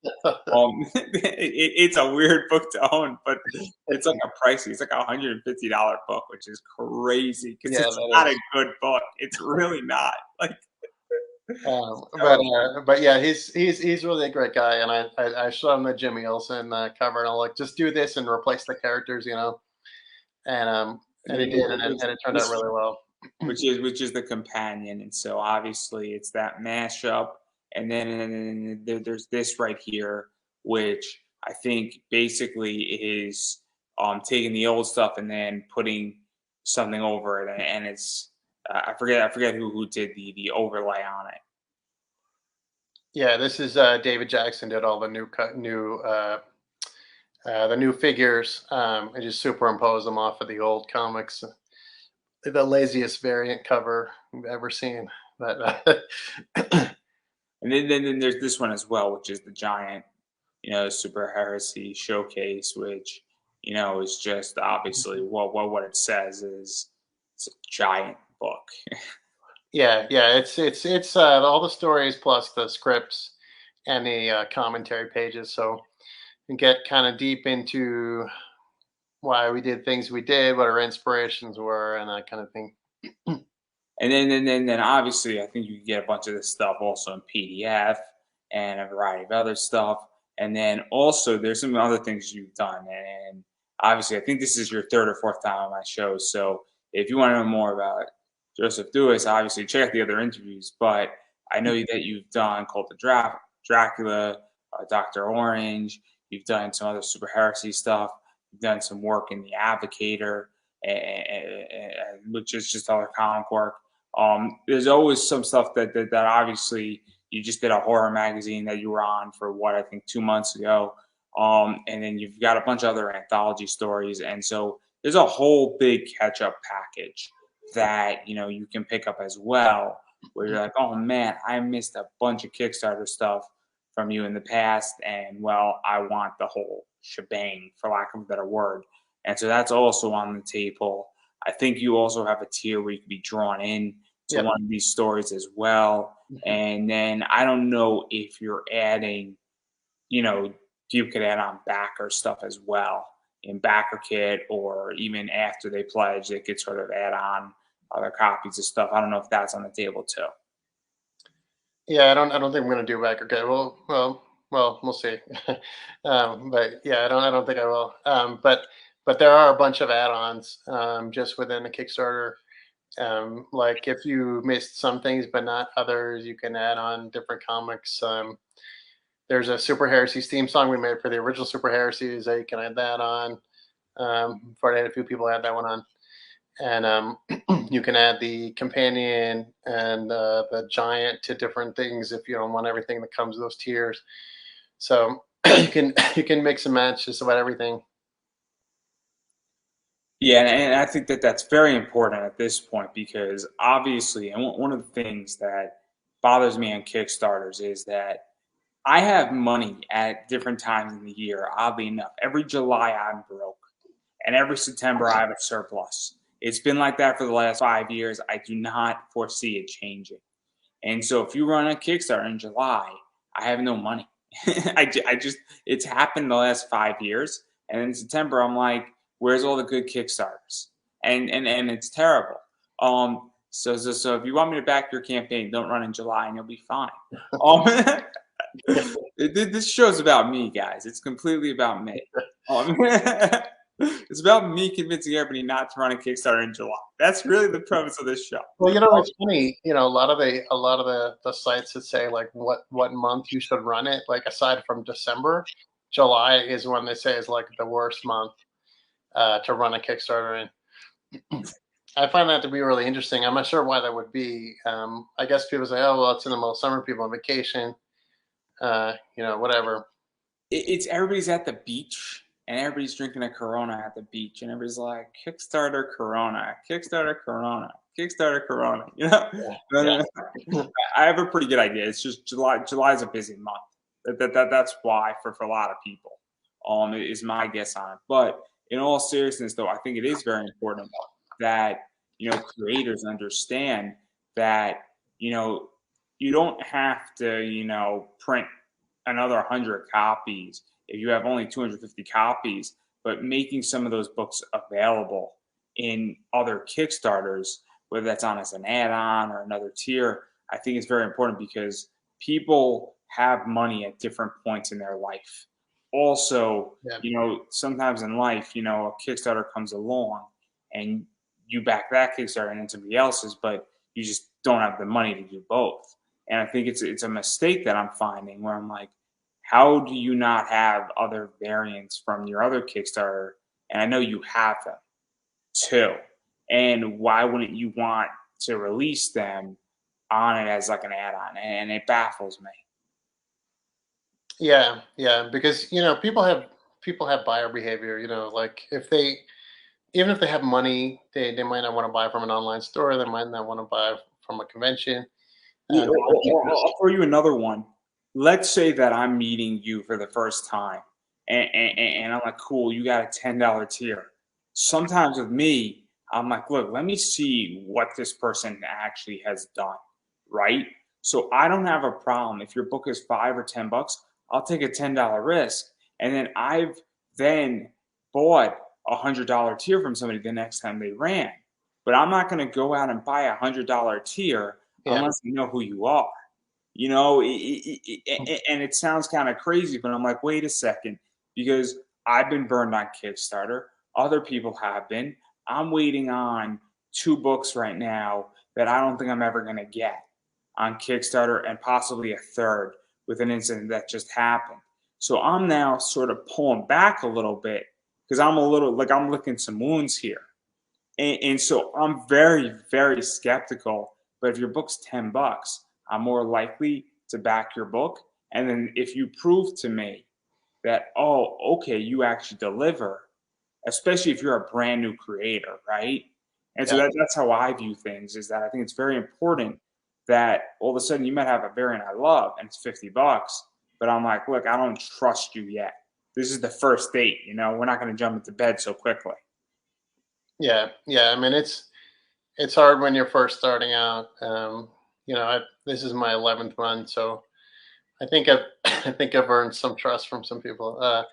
It's a weird book to own, but it's like a pricey. It's like $150 book, which is crazy because Yeah, it's that not a is. good book. It's really not. Like, But yeah, he's really a great guy, and I showed him the Jimmy Olsen cover, and I'm like, just do this and replace the characters, and he did, and it turned out this really well. which is the companion, and so obviously it's that mashup, and then there's this right here, which I think basically is taking the old stuff and then putting something over it, and it's I forget who did the overlay on it. Yeah, this is David Jackson did all the new figures, and just superimpose them off of the old comics. The laziest variant cover I've ever seen. But And then there's this one as well, which is the giant, Super Heresy Showcase, which is just obviously what it says is it's a giant book. yeah, it's all the stories plus the scripts and the commentary pages. So you get kind of deep into why we did things we did, what our inspirations were, and that kind of thing. And then obviously I think you can get a bunch of this stuff also in PDF and a variety of other stuff. And then also there's some other things you've done. And obviously I think this is your third or fourth time on my show. So if you want to know more about Joseph Duis, obviously check out the other interviews. But I know that you've done Cult of Dracula, Dr. Orange. You've done some other Super Heresy stuff. You've done some work in the Advocator, which is just other comic work. There's always some stuff that obviously you just did a horror magazine that you were on for what I think 2 months ago. And then you've got a bunch of other anthology stories. And so there's a whole big catch up package that, you can pick up as well, where you're like, oh man, I missed a bunch of Kickstarter stuff from you in the past. And well, I want the whole shebang, for lack of a better word. And so that's also on the table. I think you also have a tier where you can be drawn in to Yep. one of these stories as well. And then I don't know if you're adding, you could add on backer stuff as well in backer kit, or even after they pledge, they could sort of add on other copies of stuff. I don't know if that's on the table too. Yeah, I don't think I'm gonna do back. Okay, we'll see. But yeah, I don't think I will. But there are a bunch of add-ons just within the Kickstarter. Like if you missed some things but not others, you can add on different comics. There's a Super Heresies theme song we made for the original Super Heresies that you can add that on. Before I had a few people add that one on, and you can add the companion and the giant to different things if you don't want everything that comes with those tiers. So you can mix and match just about everything. Yeah, and I think that that's very important at this point because obviously, and one of the things that bothers me on Kickstarters is that I have money at different times in the year. Oddly enough, every July I'm broke, and every September I have a surplus. It's been like that for the last 5 years. I do not foresee it changing. And so, if you run a Kickstarter in July, I have no money. I just, it's happened the last 5 years. And in September, I'm like, where's all the good Kickstarters? And it's terrible. So if you want me to back your campaign, don't run in July and you'll be fine. Um, this show's about me, guys. It's completely about me. It's about me convincing everybody not to run a Kickstarter in July. That's really the premise of this show. Well, it's funny. A lot of the sites that say like what month you should run it. Like aside from December, July is when they say is like the worst month to run a Kickstarter in. I find that to be really interesting. I'm not sure why that would be. I guess people say, "Oh, well, it's in the middle of summer. People on vacation." Whatever. It's everybody's at the beach and everybody's drinking a Corona at the beach, and everybody's like Kickstarter Corona, Kickstarter Corona, Kickstarter Corona. Yeah. I have a pretty good idea. It's just July. July is a busy month. That's why for a lot of people. Is my guess on it. But in all seriousness, though, I think it is very important that creators understand that you don't have to print another 100 copies if you have only 250 copies, but making some of those books available in other Kickstarters, whether that's on as an add-on or another tier, I think is very important because people have money at different points in their life. Also, Yeah. sometimes in life, a Kickstarter comes along and you back that Kickstarter and then somebody else's, but you just don't have the money to do both. And I think it's a mistake that I'm finding where I'm like, how do you not have other variants from your other Kickstarter? And I know you have them too. And why wouldn't you want to release them on it as like an add-on? And it baffles me. Yeah, because people have buyer behavior. Like even if they have money, they might not want to buy from an online store. They might not want to buy from a convention. Yeah, They want to keep this. I'll throw you another one. Let's say that I'm meeting you for the first time, and I'm like, cool, you got a $10 tier. Sometimes with me, I'm like, look, let me see what this person actually has done, right? So I don't have a problem if your book is $5 or $10. I'll take a $10 risk, and then then bought $100 tier from somebody the next time they ran. But I'm not going to go out and buy $100 tier Yeah, unless you know who you are. And it sounds kind of crazy, but I'm like, wait a second, because I've been burned on Kickstarter. Other people have been. I'm waiting on 2 books right now that I don't think I'm ever going to get on Kickstarter, and possibly a third with an incident that just happened. So I'm now sort of pulling back a little bit because I'm a little like I'm licking some wounds here. And so I'm very, very skeptical. But if your book's $10, I'm more likely to back your book. And then if you prove to me that, oh, okay, you actually deliver, especially if you're a brand new creator, right? And so Yeah. that's how I view things, is that I think it's very important that all of a sudden you might have a variant I love and it's $50, but I'm like, look, I don't trust you yet. This is the first date, we're not going to jump into bed so quickly. Yeah. Yeah. I mean, it's hard when you're first starting out. This is my 11th month, so I think I've I think I've earned some trust from some people. And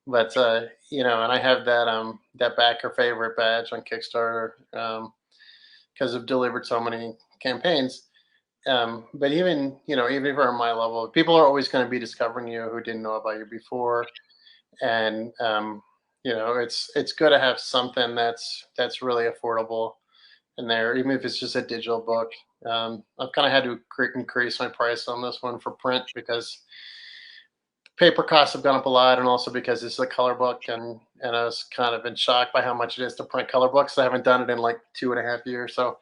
I have that backer favorite badge on Kickstarter because I've delivered so many campaigns. But even if you're on my level, people are always going to be discovering you who didn't know about you before, and it's good to have something that's really affordable in there, even if it's just a digital book. I've kind of had to increase my price on this one for print because paper costs have gone up a lot, and also because it's a color book, and I was kind of in shock by how much it is to print color books. I haven't done it in like 2.5 years, so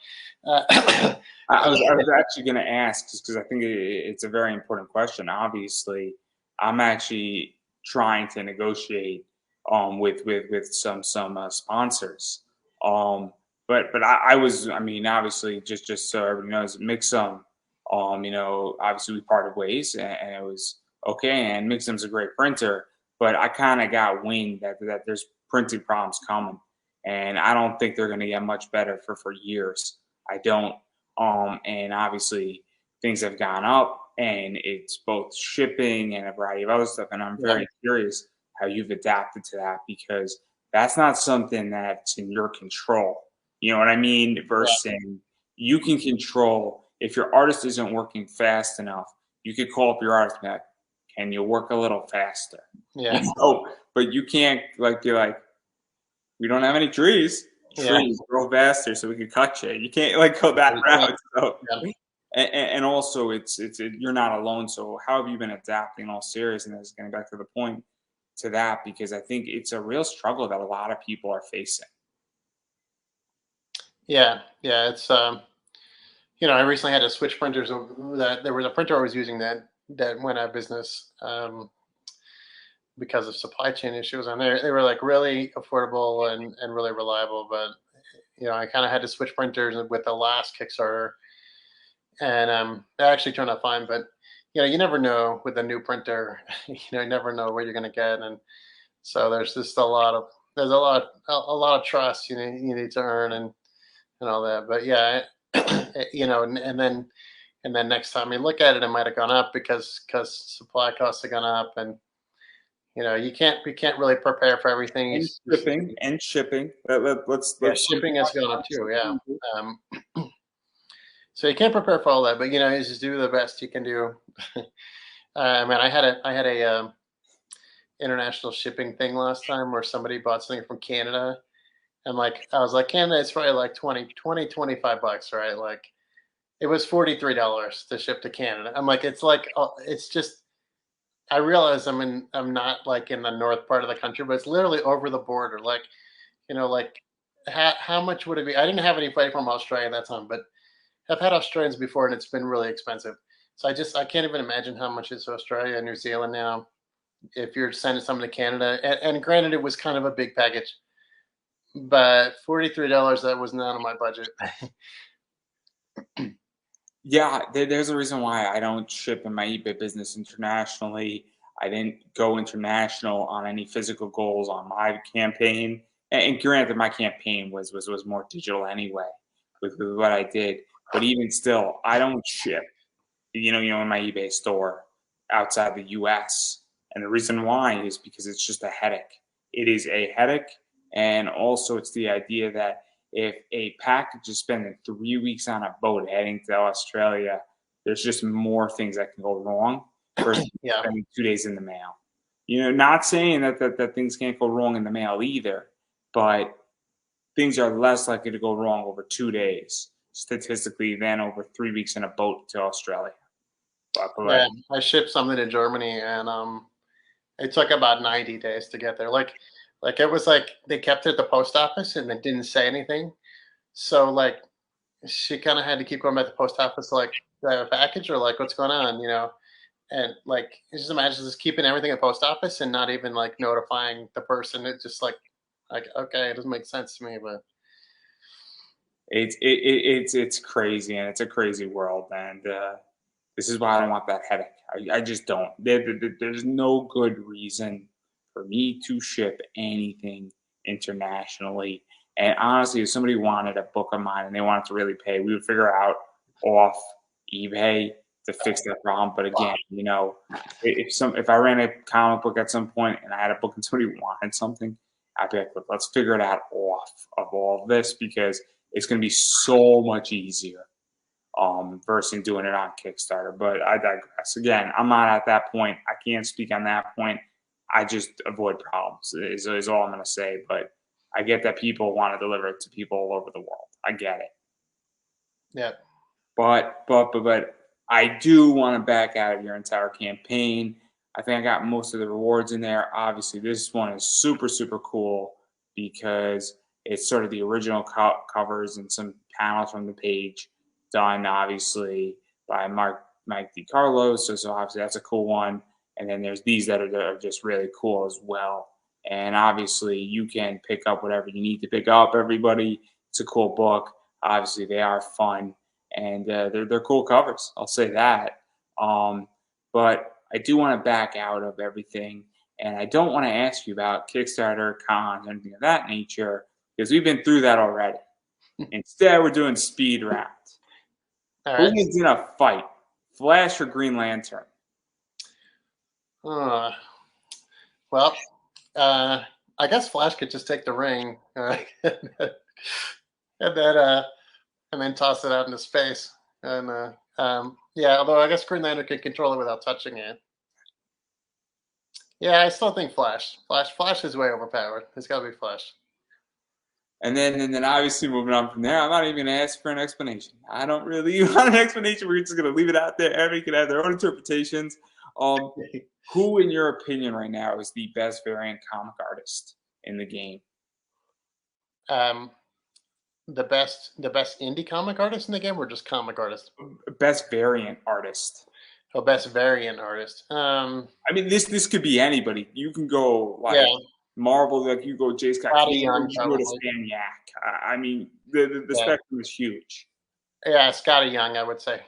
I was actually going to ask, just because I think it's a very important question. Obviously, I'm actually trying to negotiate with some sponsors. Um, but I was, I mean, obviously, just so everybody knows, Mixum, obviously we parted ways, and it was okay. And Mixum's a great printer, but I kind of got wind that there's printing problems coming, and I don't think they're going to get much better for years. I don't. And obviously things have gone up, and it's both shipping and a variety of other stuff. And I'm yeah, very curious how you've adapted to that, because that's not something that's in your control. You know what I mean? yeah, Versus saying you can control if your artist isn't working fast enough, you could call up your artist and be like, can you work a little faster? yeah, But you can't like be like, we don't have any trees. yeah. Trees grow faster, so we could cut you. You can't like go that You can't- route. So, yeah. and also you're not alone. So how have you been adapting in all seriousness? Getting back to the point to that, because I think it's a real struggle that a lot of people are facing. Yeah, yeah, I recently had to switch printers. That there was a printer I was using that went out of business because of supply chain issues, and they were like really affordable and really reliable. But I kind of had to switch printers with the last Kickstarter, and that actually turned out fine. But you never know with a new printer. You never know what you're going to get, and so there's just a lot of trust you need to earn and all that. But yeah, and then next time you look at it, it might have gone up because supply costs have gone up, and you can't really prepare for everything. And shipping. Yeah, Let's shipping has gone up too. Yeah, um, so you can't prepare for all that, but you just do the best you can do. I mean, I had a international shipping thing last time where somebody bought something from Canada, and like I was like, Canada, it's probably like 25 bucks, right? Like it was $43 to ship to Canada. I'm like, it's just. I realize I'm not like in the north part of the country, but it's literally over the border. Like, like how much would it be? I didn't have anybody from Australia at that time, but I've had Australians before, and it's been really expensive. So I can't even imagine how much it's Australia and New Zealand now if you're sending something to Canada. And granted, it was kind of a big package, but $43, that was not on my budget. Yeah, there's a reason why I don't ship in my eBay business internationally. I didn't go international on any physical goals on my campaign. And granted, my campaign was more digital anyway with what I did. But even still, I don't ship, in my eBay store outside the US. And the reason why is because it's just a headache. It is a headache. And also it's the idea that if a package is spending 3 weeks on a boat heading to Australia, there's just more things that can go wrong versus Yeah, spending 2 days in the mail. Not saying that things can't go wrong in the mail either, but things are less likely to go wrong over 2 days statistically than over 3 weeks in a boat to Australia. But yeah. I shipped something to Germany, and It took about 90 days to get there. Like it was like they kept it at the post office and it didn't say anything. So like she kind of had to keep going back to the post office, like, do I have a package or like what's going on, you know? And like just imagine just keeping everything at the post office and not even like notifying the person. It's just like okay, it doesn't make sense to me, but It's crazy, and it's a crazy world, and this is why I don't want that headache. I just don't. There's no good reason for me to ship anything internationally. And honestly, if somebody wanted a book of mine and they wanted to really pay, we would figure out off eBay to fix that problem. But again, you know, if I ran a comic book at some point and I had a book and somebody wanted something, I'd be like, "Look, let's figure it out off of all of this because it's going to be so much easier versus doing it on Kickstarter." But I digress. Again, I'm not at that point. I can't speak on that point. I just avoid problems is all I'm going to say. But I get that people want to deliver it to people all over the world. I get it. yeah. But I do want to back out of your entire campaign. I think I got most of the rewards in there. Obviously, this one is super, super cool because it's sort of the original covers and some panels from the page done, obviously, by Mike DiCarlo. So obviously that's a cool one. And then there's these that are just really cool as well. And obviously, you can pick up whatever you need to pick up. Everybody, it's a cool book. Obviously, they are fun and they're cool covers. I'll say that. But I do want to back out of everything, and I don't want to ask you about Kickstarter, cons, anything of that nature because we've been through that already. Instead, we're doing speed round. All Who right. wins in a fight, Flash or Green Lantern? Uh, well, I guess Flash could just take the ring and then toss it out into space. And yeah, although I guess Green Lantern can control it without touching it. Yeah, I still think Flash. Flash is way overpowered. It's got to be Flash. And then obviously moving on from there, I'm not even going to ask for an explanation. I don't really want an explanation. We're just going to leave it out there. Everybody can have their own interpretations. Who, in your opinion, right now is the best variant comic artist in the game? Um, the best indie comic artist in the game, or just comic artist? Best variant artist. Oh, best variant artist. I mean, this could be anybody. You can go Yeah, like Marvel, like you go J. Scott Scotty Campbell, Young you go to probably. Stan Yak. I mean, the Yeah, spectrum is huge. yeah, Scotty Young, I would say.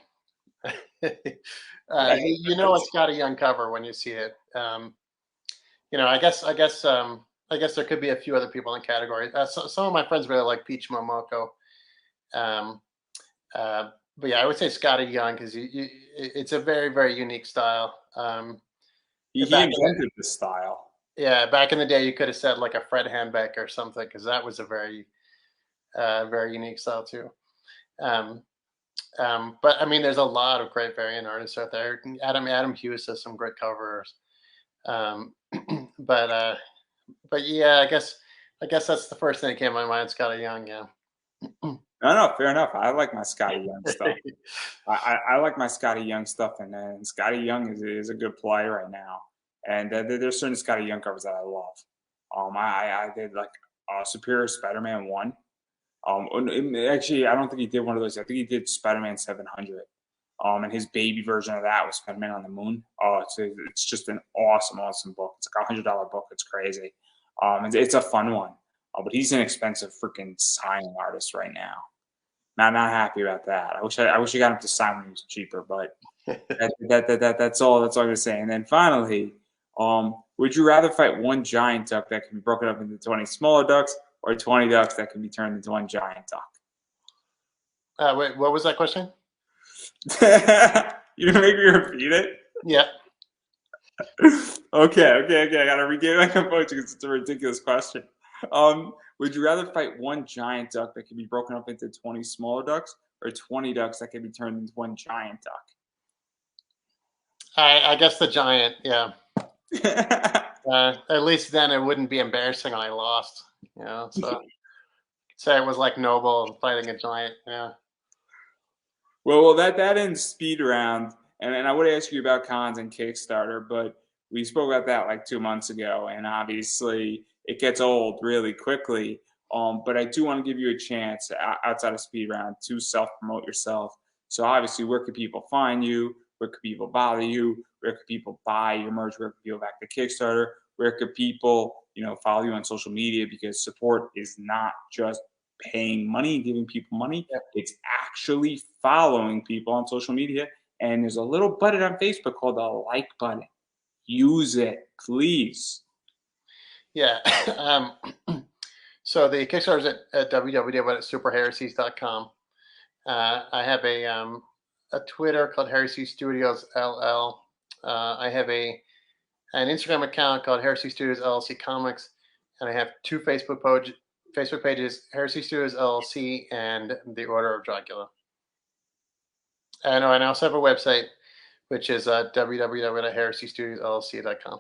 Right. You know a Scotty Young cover when you see it. You know, I guess there could be a few other people in the category. Some of my friends really like Peach Momoko. Um, but yeah, I would say Scotty Young because it's a very, very unique style. He Back in the, invented this style. yeah, back in the day, you could have said like a Fred Handbeck or something because that was a very unique style too. Um, but I mean, there's a lot of great variant artists out there. Adam Hughes has some great covers. Um, but but yeah, I guess that's the first thing that came to my mind. Scotty Young, yeah. No, fair enough. I like my Scotty Young stuff. I like my Scotty Young stuff, and Scotty Young is a good play right now. And there's certain Scotty Young covers that I love. I did like Superior Spider-Man 1. Actually, I don't think he did one of those. I think he did Spider-Man 700. And his baby version of that was Spider-Man on the Moon. Oh, it's just an awesome book. It's like $100 book. It's crazy. It's a fun one. But he's an expensive freaking signing artist right now. Not happy about that. I wish I got him to sign when he was cheaper. But that's all. That's all I'm gonna say. And then finally, would you rather fight one giant duck that can be broken up into 20 smaller ducks, or 20 ducks that can be turned into one giant duck? Wait, what was that question? You gonna make me repeat it? Yeah. Okay. I gotta regain my composure because it's a ridiculous question. Would you rather fight one giant duck that can be broken up into 20 smaller ducks, or 20 ducks that can be turned into one giant I guess the giant, yeah. duck? At least then it wouldn't be embarrassing when I lost. You know, so say it was like Noble fighting a giant. Yeah. Well, that ends speed round, and I would ask you about cons and Kickstarter, but We spoke about that like 2 months ago, and obviously it gets old really quickly. But I do want to give you a chance outside of speed round to self promote yourself. So obviously, where could people find you? Where could people bother you? Where could people buy your merch? Where could people back to Kickstarter? Where could people, follow you on social media? Because support is not just paying money and giving people money. Yep. It's actually following people on social media. And there's a little button on Facebook called the like button. Use it, please. Yeah. So the Kickstarter is at www.superheresies.com. I have a Twitter called Heresy Studios LL. I have an Instagram account called Heresy Studios LLC Comics, and I have two Facebook pages: Heresy Studios LLC and The Order of Dracula. And I also have a website, which is www.heresystudiosllc.com.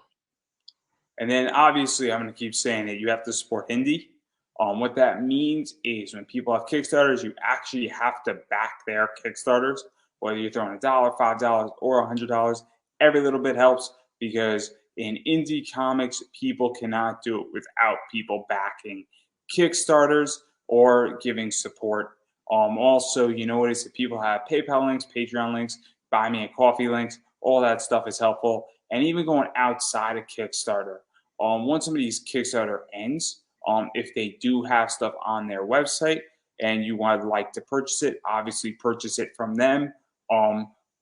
And then obviously, I'm going to keep saying that you have to support indie. What that means is when people have Kickstarters, you actually have to back their Kickstarters, whether you're throwing $1, $5, or $100. Every little bit helps because in indie comics, people cannot do it without people backing Kickstarters or giving support. Also, you notice that people have PayPal links, Patreon links, Buy Me a Coffee links. All that stuff is helpful. And even going outside of Kickstarter. Once somebody's Kickstarter ends, if they do have stuff on their website and you would like to purchase it, obviously purchase it from them.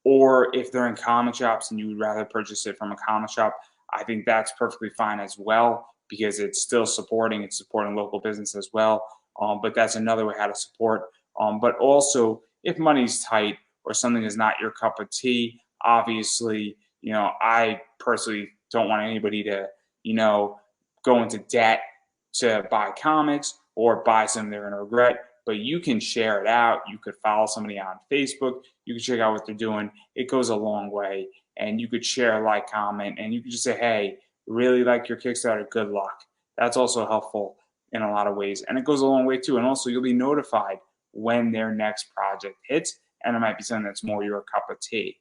Or if they're in comic shops and you would rather purchase it from a comic shop, I think that's perfectly fine as well because it's supporting local business as well. But that's another way how to support. But also, if money's tight or something is not your cup of tea, obviously, I personally don't want anybody to, go into debt to buy comics or buy something they're going to regret. But you can share it out. You could follow somebody on Facebook. You can check out what they're doing. It goes a long way. And you could share, like, comment, and you could just say, hey, really like your Kickstarter. Good luck. That's also helpful in a lot of ways. And it goes a long way too. And also, you'll be notified when their next project hits. And it might be something that's more your cup of tea.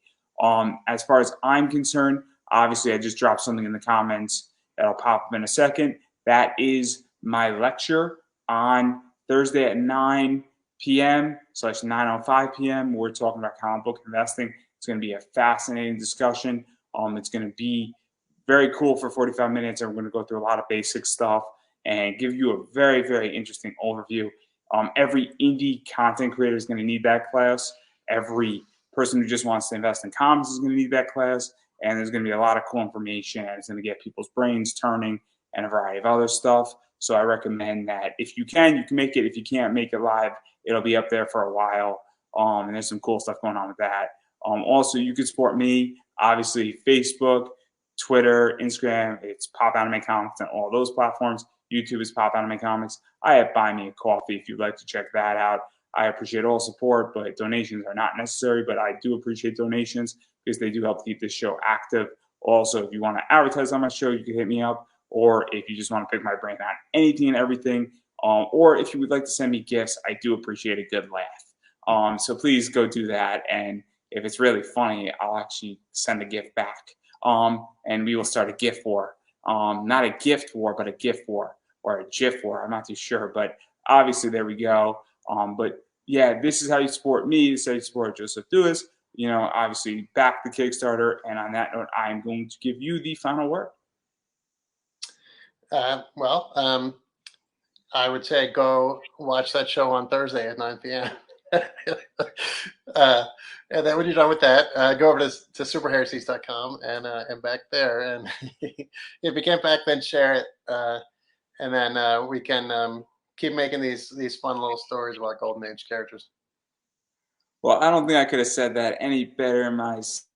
As far as I'm concerned, obviously, I just dropped something in the comments that'll pop up in a second. That is my lecture on Thursday at 9 p.m. / 9:05 p.m. We're talking about comic book investing. It's going to be a fascinating discussion. It's going to be very cool for 45 minutes, and we're going to go through a lot of basic stuff and give you a very, very interesting overview. Every indie content creator is going to need that class. Every person who just wants to invest in comics is going to need that class. And there's going to be a lot of cool information. And it's going to get people's brains turning and a variety of other stuff. So I recommend that if you can make it. If you can't make it live, it'll be up there for a while. And there's some cool stuff going on with that. Also, you can support me. Obviously, Facebook, Twitter, Instagram. It's Pop Anime Comics on all those platforms. YouTube is Pop Anime Comics. I have Buy Me a Coffee if you'd like to check that out. I appreciate all support, but donations are not necessary. But I do appreciate donations because they do help keep this show active. Also, if you want to advertise on my show, you can hit me up. Or if you just want to pick my brain on anything and everything, or if you would like to send me gifts, I do appreciate a good laugh. So please go do that. And if it's really funny, I'll actually send a gift back. And we will start a gift war. Not a gift war, but a gift war or a GIF war. I'm not too sure, but obviously there we go. But yeah, this is how you support me. This is how you support Joseph Duis. Obviously back the Kickstarter. And on that note, I'm going to give you the final word. I would say go watch that show on Thursday at 9 p.m. And then when you're done with that, go over to superheresies.com and back there. And if you can't back, then share it. And then we can keep making these fun little stories about Golden Age characters. Well, I don't think I could have said that any better myself.